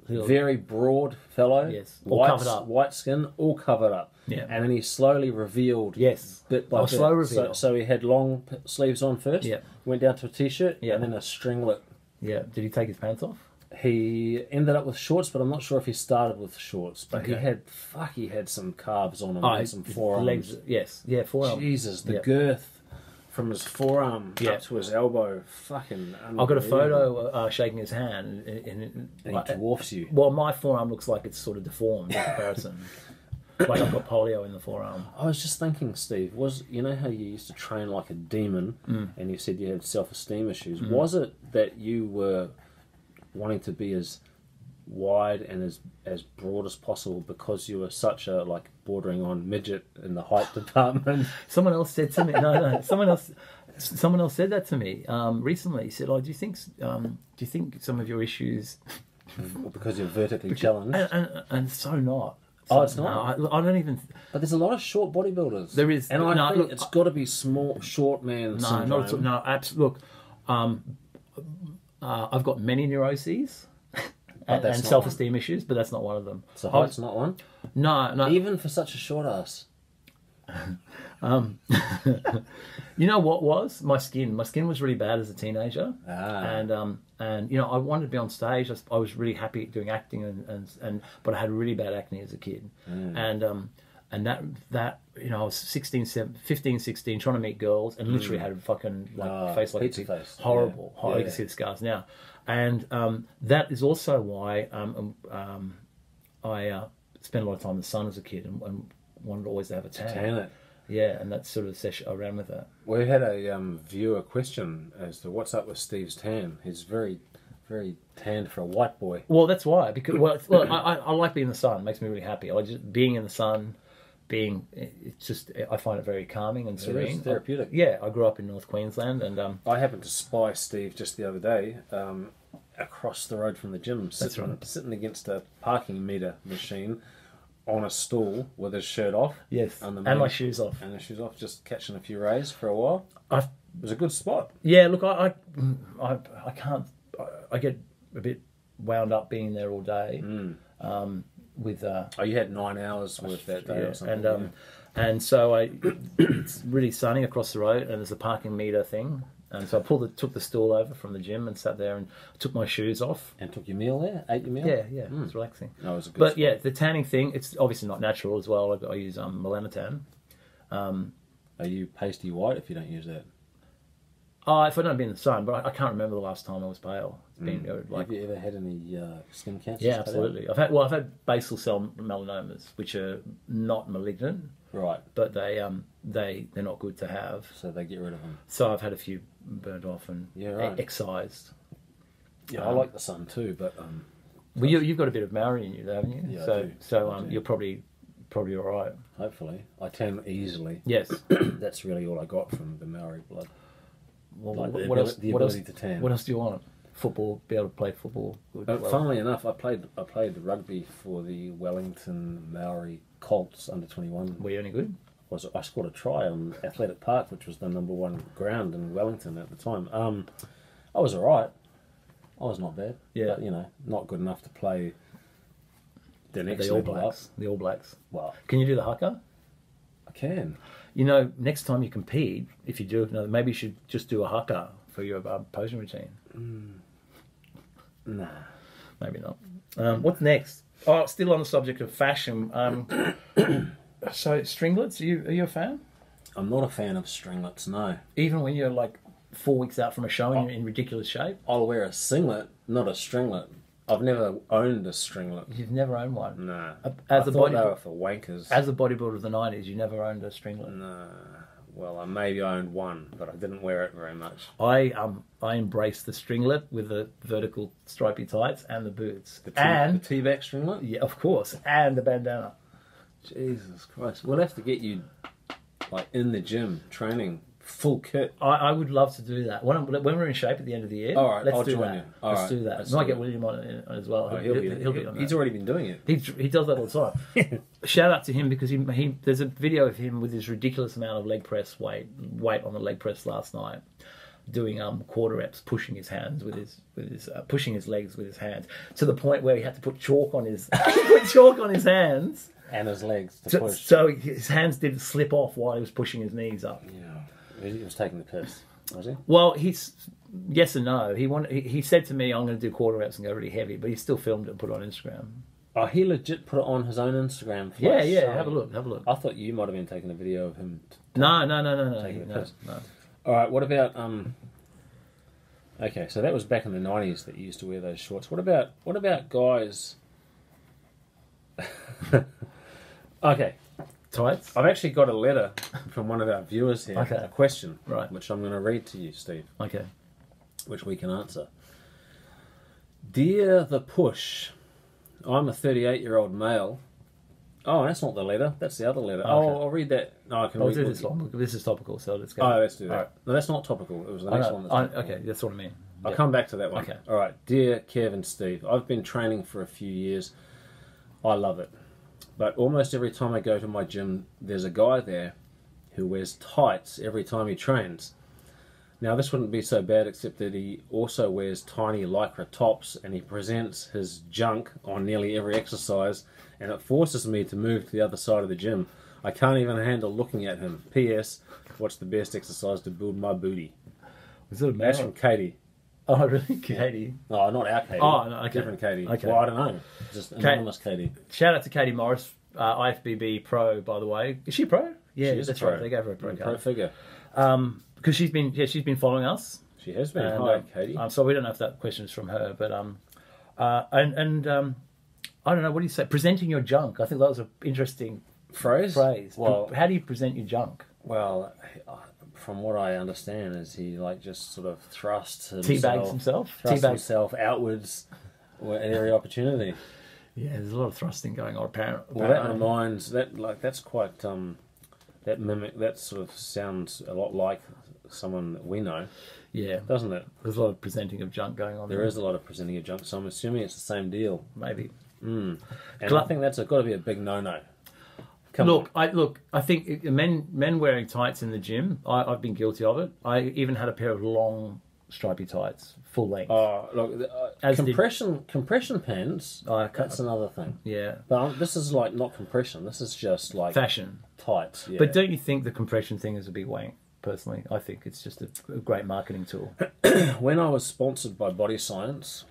very broad fellow, Yes, all covered up. white skin, all covered up. Yeah. And then he slowly revealed, Yes, bit by bit. slow reveal. So he had long sleeves on first. Yeah. Went down to a t-shirt, Yeah. and then a stringlet. Yeah. Did he take his pants off? He ended up with shorts, but I'm not sure if he started with shorts. But Okay. he had some calves on him, and some forearms. Legs. Yes. Yeah. Forearm. Jesus, the Yeah. girth from his forearm Yeah. up to his elbow, fucking I've got a unbelievable. photo shaking his hand, And he dwarfs you. well, my forearm looks like it's sort of deformed in comparison. Like I've got polio in the forearm. I was just thinking, Steve, you know how you used to train like a demon, and you said you had self-esteem issues? Was it that you were wanting to be as wide and as broad as possible because you were such a bordering on midget in the height department? Someone else said to me, no, someone else said that to me recently. He said, "Oh, do you think some of your issues?" Because you're vertically challenged. And so not. Oh, it's not? No, I don't even. But there's a lot of short bodybuilders. There is, and I think look, it's got to be short man syndrome. No, absolutely. Look, I've got many neuroses and self-esteem issues, but that's not one of them. So height's not one. No. Even for such a short ass. You know what was my skin? My skin was really bad as a teenager, and I wanted to be on stage. I was really happy doing acting, but I had really bad acne as a kid, and that I was 15, 16, trying to meet girls, and literally had a fucking face like pizza face. horrible. Yeah. You can see the scars now, and that is also why I spent a lot of time in the sun as a kid and wanted always to have a tan. it. Yeah, and that's sort of the session I ran with that. We had a viewer question as to what's up with Steve's tan. He's very, very tanned for a white boy. Well, that's why. Because I like being in the sun. It makes me really happy. I just being in the sun, I find it very calming and serene. It's therapeutic. I grew up in North Queensland, and I happened to spy Steve just the other day across the road from the gym, sitting against a parking meter machine on a stool with his shirt off. yes, and my shoes off. And his shoes off, just catching a few rays for a while. It was a good spot. Yeah, look, I can't. I get a bit wound up being there all day. With you had 9 hours worth that day or something. And so it's really sunny across the road, and there's a parking meter thing. And so I took the stool over from the gym and sat there and took my shoes off. And took your meal there? Ate your meal? Yeah, it's relaxing. No, it was a good But spot. yeah, the tanning thing, it's obviously not natural as well. I use melanotan. Are you pasty white if you don't use that? If I don't be in the sun, but I can't remember the last time I was pale. It's been Have you ever had any skin cancers? yeah, absolutely. I've had basal cell melanomas, which are not malignant, Right. but they're not good to have. So they get rid of them. So I've had a few burnt off and right. excised. Yeah, I like the sun too, but Well, you've got a bit of Maori in you, haven't you? Yeah, I so do. so I do. you're probably all right. hopefully I tan easily. Yes. That's really all I got from the Maori blood. Well, Like the what else? ability What else? to tan. What else do you want? Football, be able to play football. Good, well. Funnily enough, I played rugby for the Wellington Maori Colts under 21. Were you any good? I scored a try on Athletic Park, which was the #1 ground in Wellington at the time. I was alright. I was not bad. Yeah. But, not good enough to play the next The All level up. Blacks. The All Blacks. Well, Can you do the haka? I can. Next time you compete, if you do, maybe you should just do a haka for your posing routine. Nah. Maybe not. What's next? Oh, still on the subject of fashion. So stringlets, are you a fan? I'm not a fan of stringlets, no. Even when you're like 4 weeks out from a show and you're in ridiculous shape? I'll wear a singlet, not a stringlet. I've never owned a stringlet. You've never owned one? Nah. As I a thought they body- were for wankers. As a bodybuilder of the 90s, you never owned a stringlet? Nah. Well, I maybe owned one, but I didn't wear it very much. I embraced the stringlet with the vertical stripy tights and the boots. The and teabag stringlet? yeah, of course, and the bandana. Jesus Christ. We'll have to get you, in the gym, training full kit. I would love to do that when we're in shape at the end of the year. All right, let's I'll do join that. you. Let's do that. Might get William on it as well. Oh, he'll be on that. He's already been doing it. He does that all the time. Shout out to him because he there's a video of him with his ridiculous amount of leg press weight on the leg press last night, doing quarter reps, pushing his hands with his pushing his legs with his hands to the point where he had to put chalk on his hands and his legs to push. So his hands didn't slip off while he was pushing his knees up. Yeah, he was taking the piss, was he? Well, he's yes and no. He said to me, "I'm going to do quarter reps and go really heavy," but he still filmed it and put it on Instagram. Oh, he legit put it on his own Instagram. Yeah. Have a look. I thought you might have been taking a video of him. No. All right. What about Okay, so that was back in the 90s that you used to wear those shorts. What about guys? Okay, Tights. I've actually got a letter from one of our viewers here. Okay. A question, Right. which I'm going to read to you, Steve, Okay. which we can answer. Dear the Push, I'm a 38-year-old male. Oh, that's not the letter. That's the other letter. Okay. Oh, I'll read that. No, I can I'll read do this one. This is topical, so let's go. Oh, let's do that. All right. No, that's not topical. It was the next one. That's topical. Okay, that's what I mean. I'll Yeah. come back to that one. Okay. All right. Dear Kev and Steve, I've been training for a few years. I love it. But almost every time I go to my gym, there's a guy there who wears tights every time he trains. Now, this wouldn't be so bad except that he also wears tiny lycra tops and he presents his junk on nearly every exercise, and it forces me to move to the other side of the gym. I can't even handle looking at him. P.S. What's the best exercise to build my booty? Was it a That's from Katie. Oh, really? Katie. Oh, not our Katie. Oh, no, okay. Different Katie. Okay. Well, I don't know. Just anonymous Katie. Shout out to Katie Morris, IFBB Pro, by the way. Is she pro? Yeah, She is that's pro. right. They gave her a pro Pro card. figure. Because she's been following us. She has been. And, Hi, Katie. so we don't know if that question is from her, but I don't know. What do you say? Presenting your junk. I think that was an interesting Phrase? Well, how do you present your junk? Well, from what I understand, is he like just sort of thrusts Teabags himself. Thrusts himself outwards at every opportunity. Yeah, there's a lot of thrusting going on. Apparently, Well, that reminds that's quite that sort of sounds a lot like someone that we know, Yeah, doesn't it? there's a lot of presenting of junk going on. There is a lot of presenting of junk, so I'm assuming it's the same deal. Maybe. And I think that's got to be a big no-no. I think men wearing tights in the gym. I've been guilty of it. I even had a pair of long stripy tights, full length. Oh, look, compression pants. That's another thing. Yeah, But this is like not compression. This is just like fashion. tights. Yeah. But don't you think the compression thing is a big wank? Personally, I think it's just a great marketing tool. When I was sponsored by Body Science,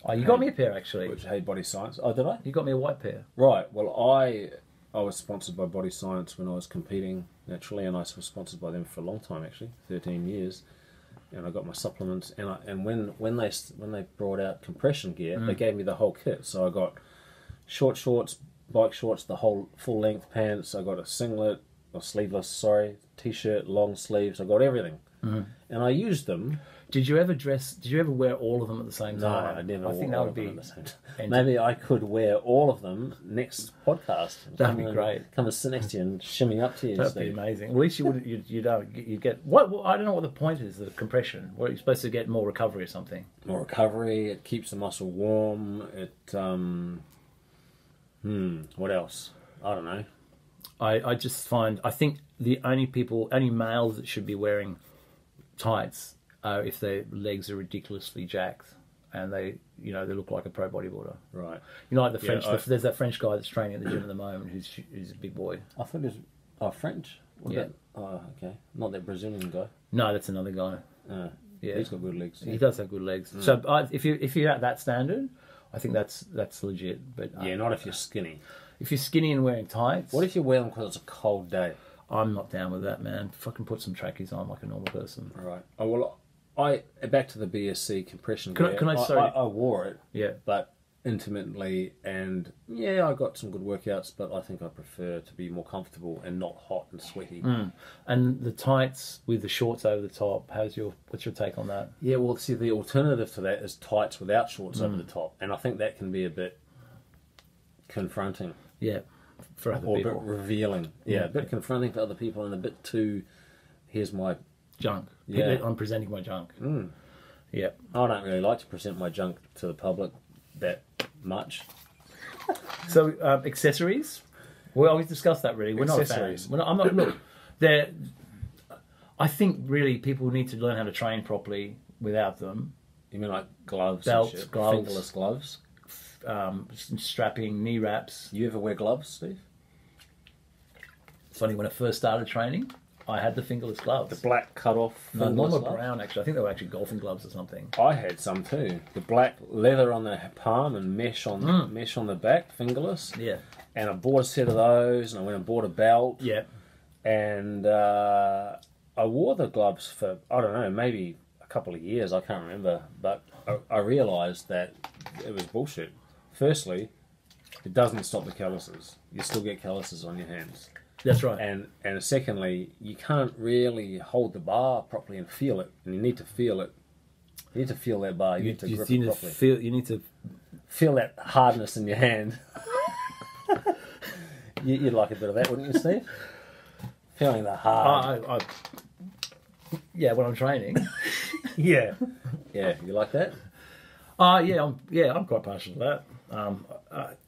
Oh, you got me a pair actually. which hey Body Science, oh did I? You got me a white pair. Right. Well, I was sponsored by Body Science when I was competing naturally, and I was sponsored by them for a long time actually, 13 years. And I got my supplements, and when they brought out compression gear, they gave me the whole kit. So I got short shorts, bike shorts, the whole full length pants. I got a singlet or sleeveless, t-shirt, long sleeves. I got everything, and I used them. Did you ever wear all of them at the same No, time? I never. I think that would be. Maybe I could wear all of them next podcast. That'd be great. Come and sit next to you and shimmy up to you. That'd Steve. be amazing. At least you get what I don't know what the point is. The compression. What are you supposed to get more recovery or something? More recovery. It keeps the muscle warm. It. What else? I don't know. I just find I think the only males that should be wearing tights are if their legs are ridiculously jacked and they look like a pro bodybuilder. Right. Like the French. There's that French guy that's training at the gym at the moment who's a big boy. I thought it was French. Yeah. Oh, okay. Not that Brazilian guy. No, that's another guy. Yeah, He's got good legs. He does have good legs. So if you're at that standard, I think that's legit. But Yeah, not if you're skinny. if you're skinny and wearing tights, What if you wear them because it's a cold day? I'm not down with that, man. Fucking put some trackies on like a normal person. Right. Oh well, back to the BSC compression Can I- gear. can I- sorry. I wore it, Yeah. but intermittently, and yeah, I got some good workouts, but I think I prefer to be more comfortable and not hot and sweaty. And the tights with the shorts over the top. What's your take on that? Yeah, well, see, the alternative to that is tights without shorts over the top, and I think that can be a bit confronting Yeah, for other or a people. bit revealing. Yeah, a bit confronting for other people and a bit too here's my junk. Yeah. I'm presenting my junk. Mm. Yeah. I don't really like to present my junk to the public that much. So accessories. Well, we've discussed that really. We're not Accessories. fans. I'm not. Look, I think really people need to learn how to train properly without them. You mean like gloves, Belts, and shit? gloves. Fingerless gloves. Strapping, knee wraps. You ever wear gloves, Steve? It's funny, when I first started training, I had the fingerless gloves. The black cut off. No, mine were brown actually. I think they were actually golfing gloves or something. I had some too. The black leather on the palm and mesh on the back, fingerless. Yeah. And I bought a set of those, and I went and bought a belt. Yeah. And I wore the gloves for, I don't know, maybe a couple of years. I can't remember, but I realised that it was bullshit. Firstly, it doesn't stop the calluses. You still get calluses on your hands. That's right. And secondly, you can't really hold the bar properly and feel it. And you need to feel it. You need to feel that bar. You need to grip it properly. You need to feel that hardness in your hand. You'd like a bit of that, wouldn't you, Steve? Feeling the hard. Yeah, when I'm training. Yeah. Yeah, you like that? Yeah, I'm quite partial to that.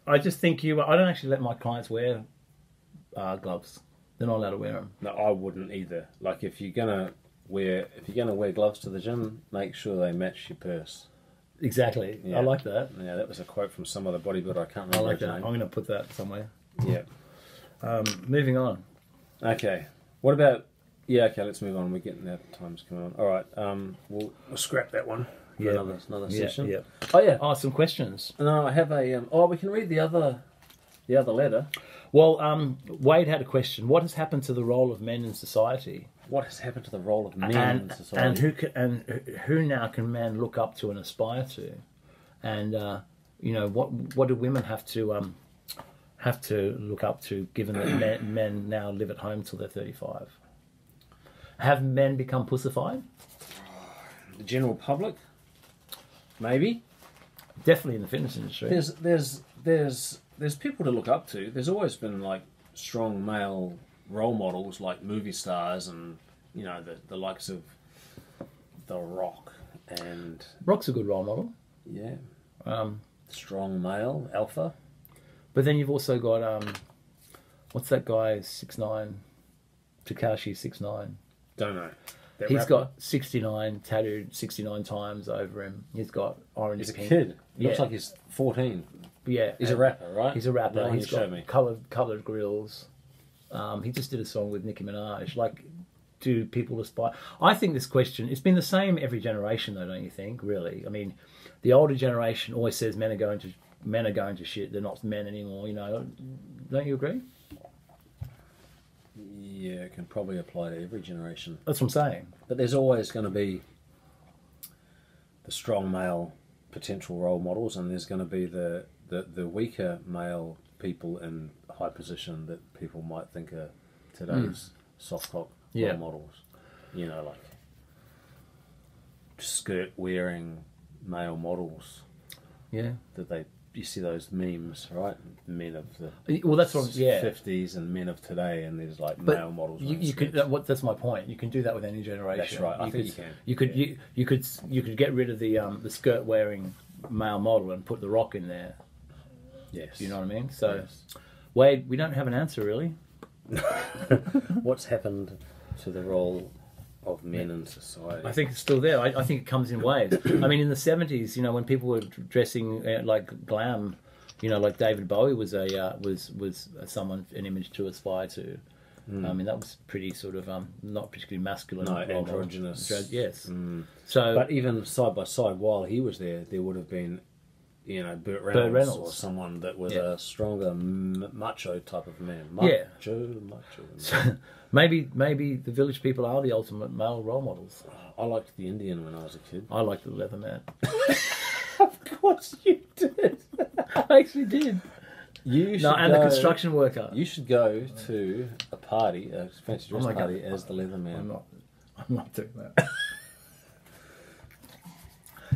I just think I don't actually let my clients wear gloves. They're not allowed to wear them. No, I wouldn't either. Like if you're gonna wear gloves to the gym, make sure they match your purse. Exactly. Yeah. I like that. Yeah, that was a quote from some other bodybuilder. I can't remember. I like his that. name. I'm going to put that somewhere. Yeah. Moving on. Okay. What about? Yeah. Okay. Let's move on. We're getting that time's coming on. All right. We'll scrap that one. For another session. Yeah. Oh yeah. Oh, some questions. No, I have a. We can read the other letter. Well, Wade had a question. What has happened to the role of men in society? What has happened to the role of men in society? And who now can men look up to and aspire to? And what do women have to look up to, given that men now live at home till they're 35? Have men become pussified? The general public, maybe. Definitely in the fitness industry. There's people to look up to. There's always been like strong male role models, like movie stars, and the likes of The Rock and Rock's a good role model. Yeah. Strong male alpha. But then you've also got what's that guy 6'9", Tekashi 6'9". Don't know. He's got 69 tattooed 69 times over him. He's got orange. He's a pink. kid. He Yeah. looks like he's 14. Yeah, He's a rapper, right? He's a rapper. The one He's you got showed me. coloured grills. He just did a song with Nicki Minaj. Like, do people aspire? I think this question, it's been the same every generation though, don't you think? Really? I mean, the older generation always says men are going to shit. They're not men anymore. Don't you agree? Yeah, it can probably apply to every generation. That's what I'm saying. But there's always going to be the strong male potential role models, and there's going to be the weaker male people in high position that people might think are today's soft cock role models. Like skirt wearing male models. Yeah. That you see those memes, right? Men of the 50s and men of today, and there's like male models. You could. That's my point. You can do that with any generation. That's right. I think you can. You could get rid of the skirt wearing male model and put The Rock in there. Yes. You know what I mean? So, yes. Wade, we don't have an answer really. What's happened to the role of men in society? I think it's still there. I think it comes in waves. I mean, in the 70s, when people were dressing like glam, like David Bowie was someone, an image to aspire to. I mean, that was pretty sort of not particularly masculine. No, androgynous. Yes. So, but even side by side, while he was there would have been, Burt Reynolds or someone that was a stronger macho type of man. Macho. So, maybe the village people are the ultimate male role models. I liked the Indian when I was a kid. I liked the Leatherman. Of course you did. I actually did. The construction worker. You should go to a party, a fancy dress party, as the Leatherman. I'm not doing that.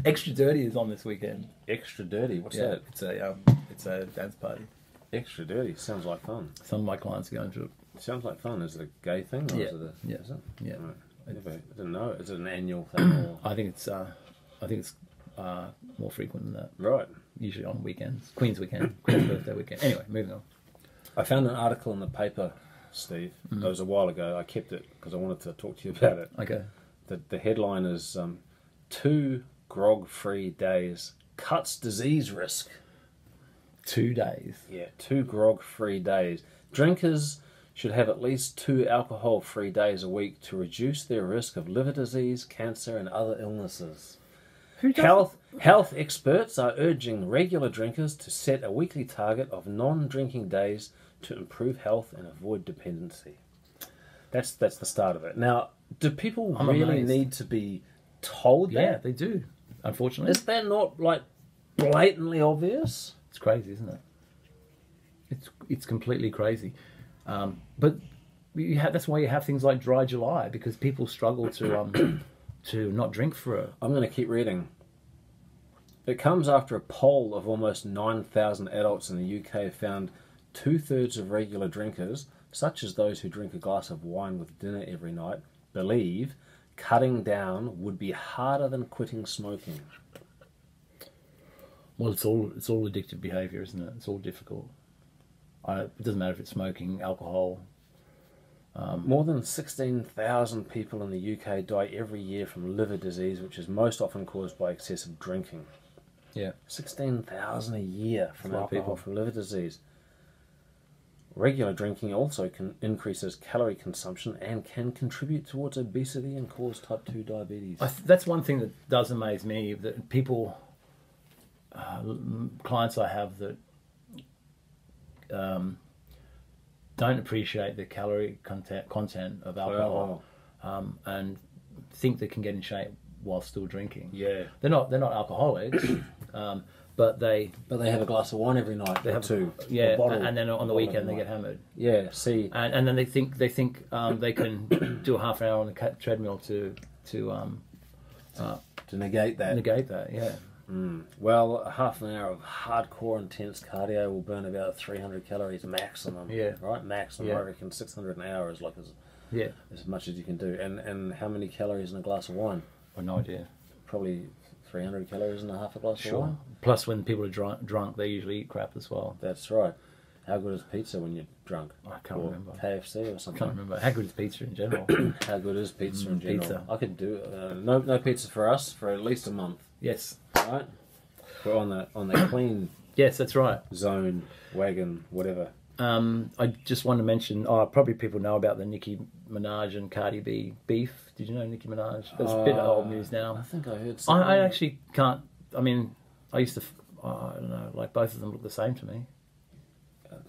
Extra Dirty is on this weekend. Extra Dirty? What's that? It's a dance party. Extra Dirty sounds like fun. Some of my clients are going to it. Sounds like fun. Is it a gay thing? Or Yeah. Is it Yeah. Is it? Yeah. Right. I didn't know. Is it an annual thing? Or? I think it's more frequent than that. Right. Usually on weekends, Queen's weekend, Queen's birthday weekend. Anyway, moving on. I found an article in the paper, Steve. It was a while ago. I kept it because I wanted to talk to you about it. Okay. The headline is 2 grog-free days cuts disease risk. 2 days. Yeah, 2 grog-free days. Drinkers should have at least 2 alcohol-free days a week to reduce their risk of liver disease, cancer, and other illnesses. Who does Health experts are urging regular drinkers to set a weekly target of non-drinking days to improve health and avoid dependency. That's the start of it. Now, do people I'm really amazed. need to be told Yeah, that? they do. Unfortunately, Is that not like blatantly obvious? it's crazy, isn't it? It's completely crazy. But that's why you have things like Dry July, because people struggle to to not drink for it. I'm going to keep reading. It comes after a poll of almost 9,000 adults in the UK found 2/3 of regular drinkers, such as those who drink a glass of wine with dinner every night, believe cutting down would be harder than quitting smoking. Well, it's all addictive behaviour, isn't it? It's all difficult. It doesn't matter if it's smoking, alcohol. More than 16,000 people in the UK die every year from liver disease, which is most often caused by excessive drinking. Yeah. 16,000 a year from That's a lot of alcohol people. from liver disease. Regular drinking also increases calorie consumption and can contribute towards obesity and cause type 2 diabetes. That's one thing that does amaze me, that people, clients I have that don't appreciate the calorie content of alcohol, and think they can get in shape while still drinking. Yeah. They're not alcoholics, but they have a glass of wine every night. they or have two. yeah, A bottle- and then on the bottle weekend every they night. get hammered, Yeah, see. and then they think they can do a half an hour on the treadmill to To negate that. negate that. Yeah. Well, a half an hour of hardcore intense cardio will burn about 300 calories maximum. Yeah. Right? Maximum. Yeah. I reckon 600 an hour is like Yeah. as much as you can do. And how many calories in a glass of wine? I've no idea. Probably 300 calories in a half a glass of wine. Plus, when people are drunk, they usually eat crap as well. That's right. How good is pizza when you're drunk? I can't Or remember. KFC or I something. can't remember. How good is pizza in general? How good is pizza in general? Pizza. I could do no pizza for us for at least a month. Yes. Right? We're on the clean Yes, that's right. zone, wagon, whatever. I just want to mention, probably people know about the Nicki Minaj and Cardi B beef. Did you know Nicki Minaj? That's a bit old news I now. think I heard something. I actually can't, I mean, I used to, I don't know, like both of them look the same to me.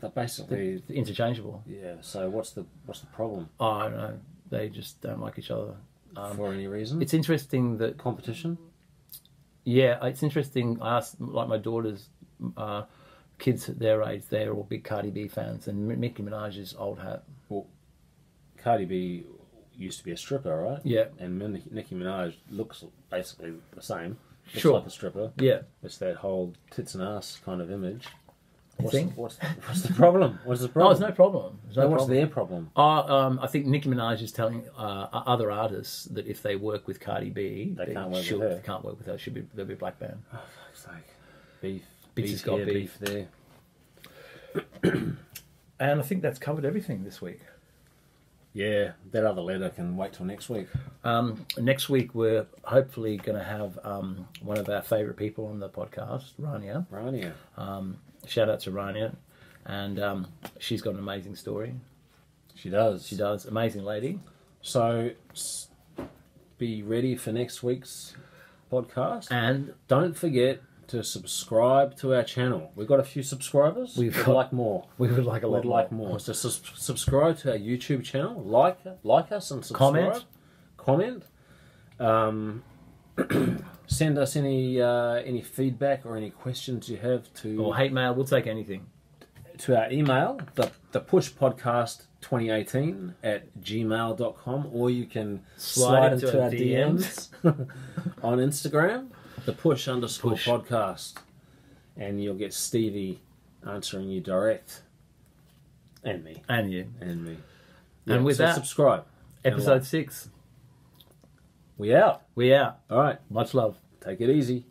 They're basically, Interchangeable. yeah. So what's the problem? I don't know. They just don't like each other. For any reason? It's interesting that, competition. yeah, it's interesting. I asked, like, my daughter's kids at their age, they're all big Cardi B fans, and Nicki Minaj is old hat. Well, Cardi B used to be a stripper, right? Yeah. And Nicki Minaj looks basically the same. Looks Sure. like a stripper. Yeah. It's that whole tits and ass kind of image. You think? What's the problem? What's the Oh, problem? there's no problem. There's no So what's problem. their problem? I think Nicki Minaj is telling other artists that if they work with Cardi B, They can't work with her. They can't work with her. They'll be a black band. Oh, fuck's sake. Beef Pizza's got here, beef. there. And I think that's covered everything this week. Yeah, that other letter can wait till next week. Next week, we're hopefully going to have one of our favourite people on the podcast, Rania. Rania. Shout out to Rania. And she's got an amazing story. She does. She does. Amazing lady. So be ready for next week's podcast. And Don't forget to subscribe to our channel. We've got a few subscribers. We'd like more. we would like a lot We'd like more. So subscribe to our YouTube channel. Like us and subscribe. Comment. Send us any feedback or any questions you have Or hate mail, we'll take anything. to our email, the pushpodcast2018 at gmail.com, or you can slide into our DMs on Instagram, the push_podcast, and you'll get Stevie answering you direct, and me, And you. and me. And with so that, subscribe. episode 6, We out. we out. All right. Much love. Take it easy.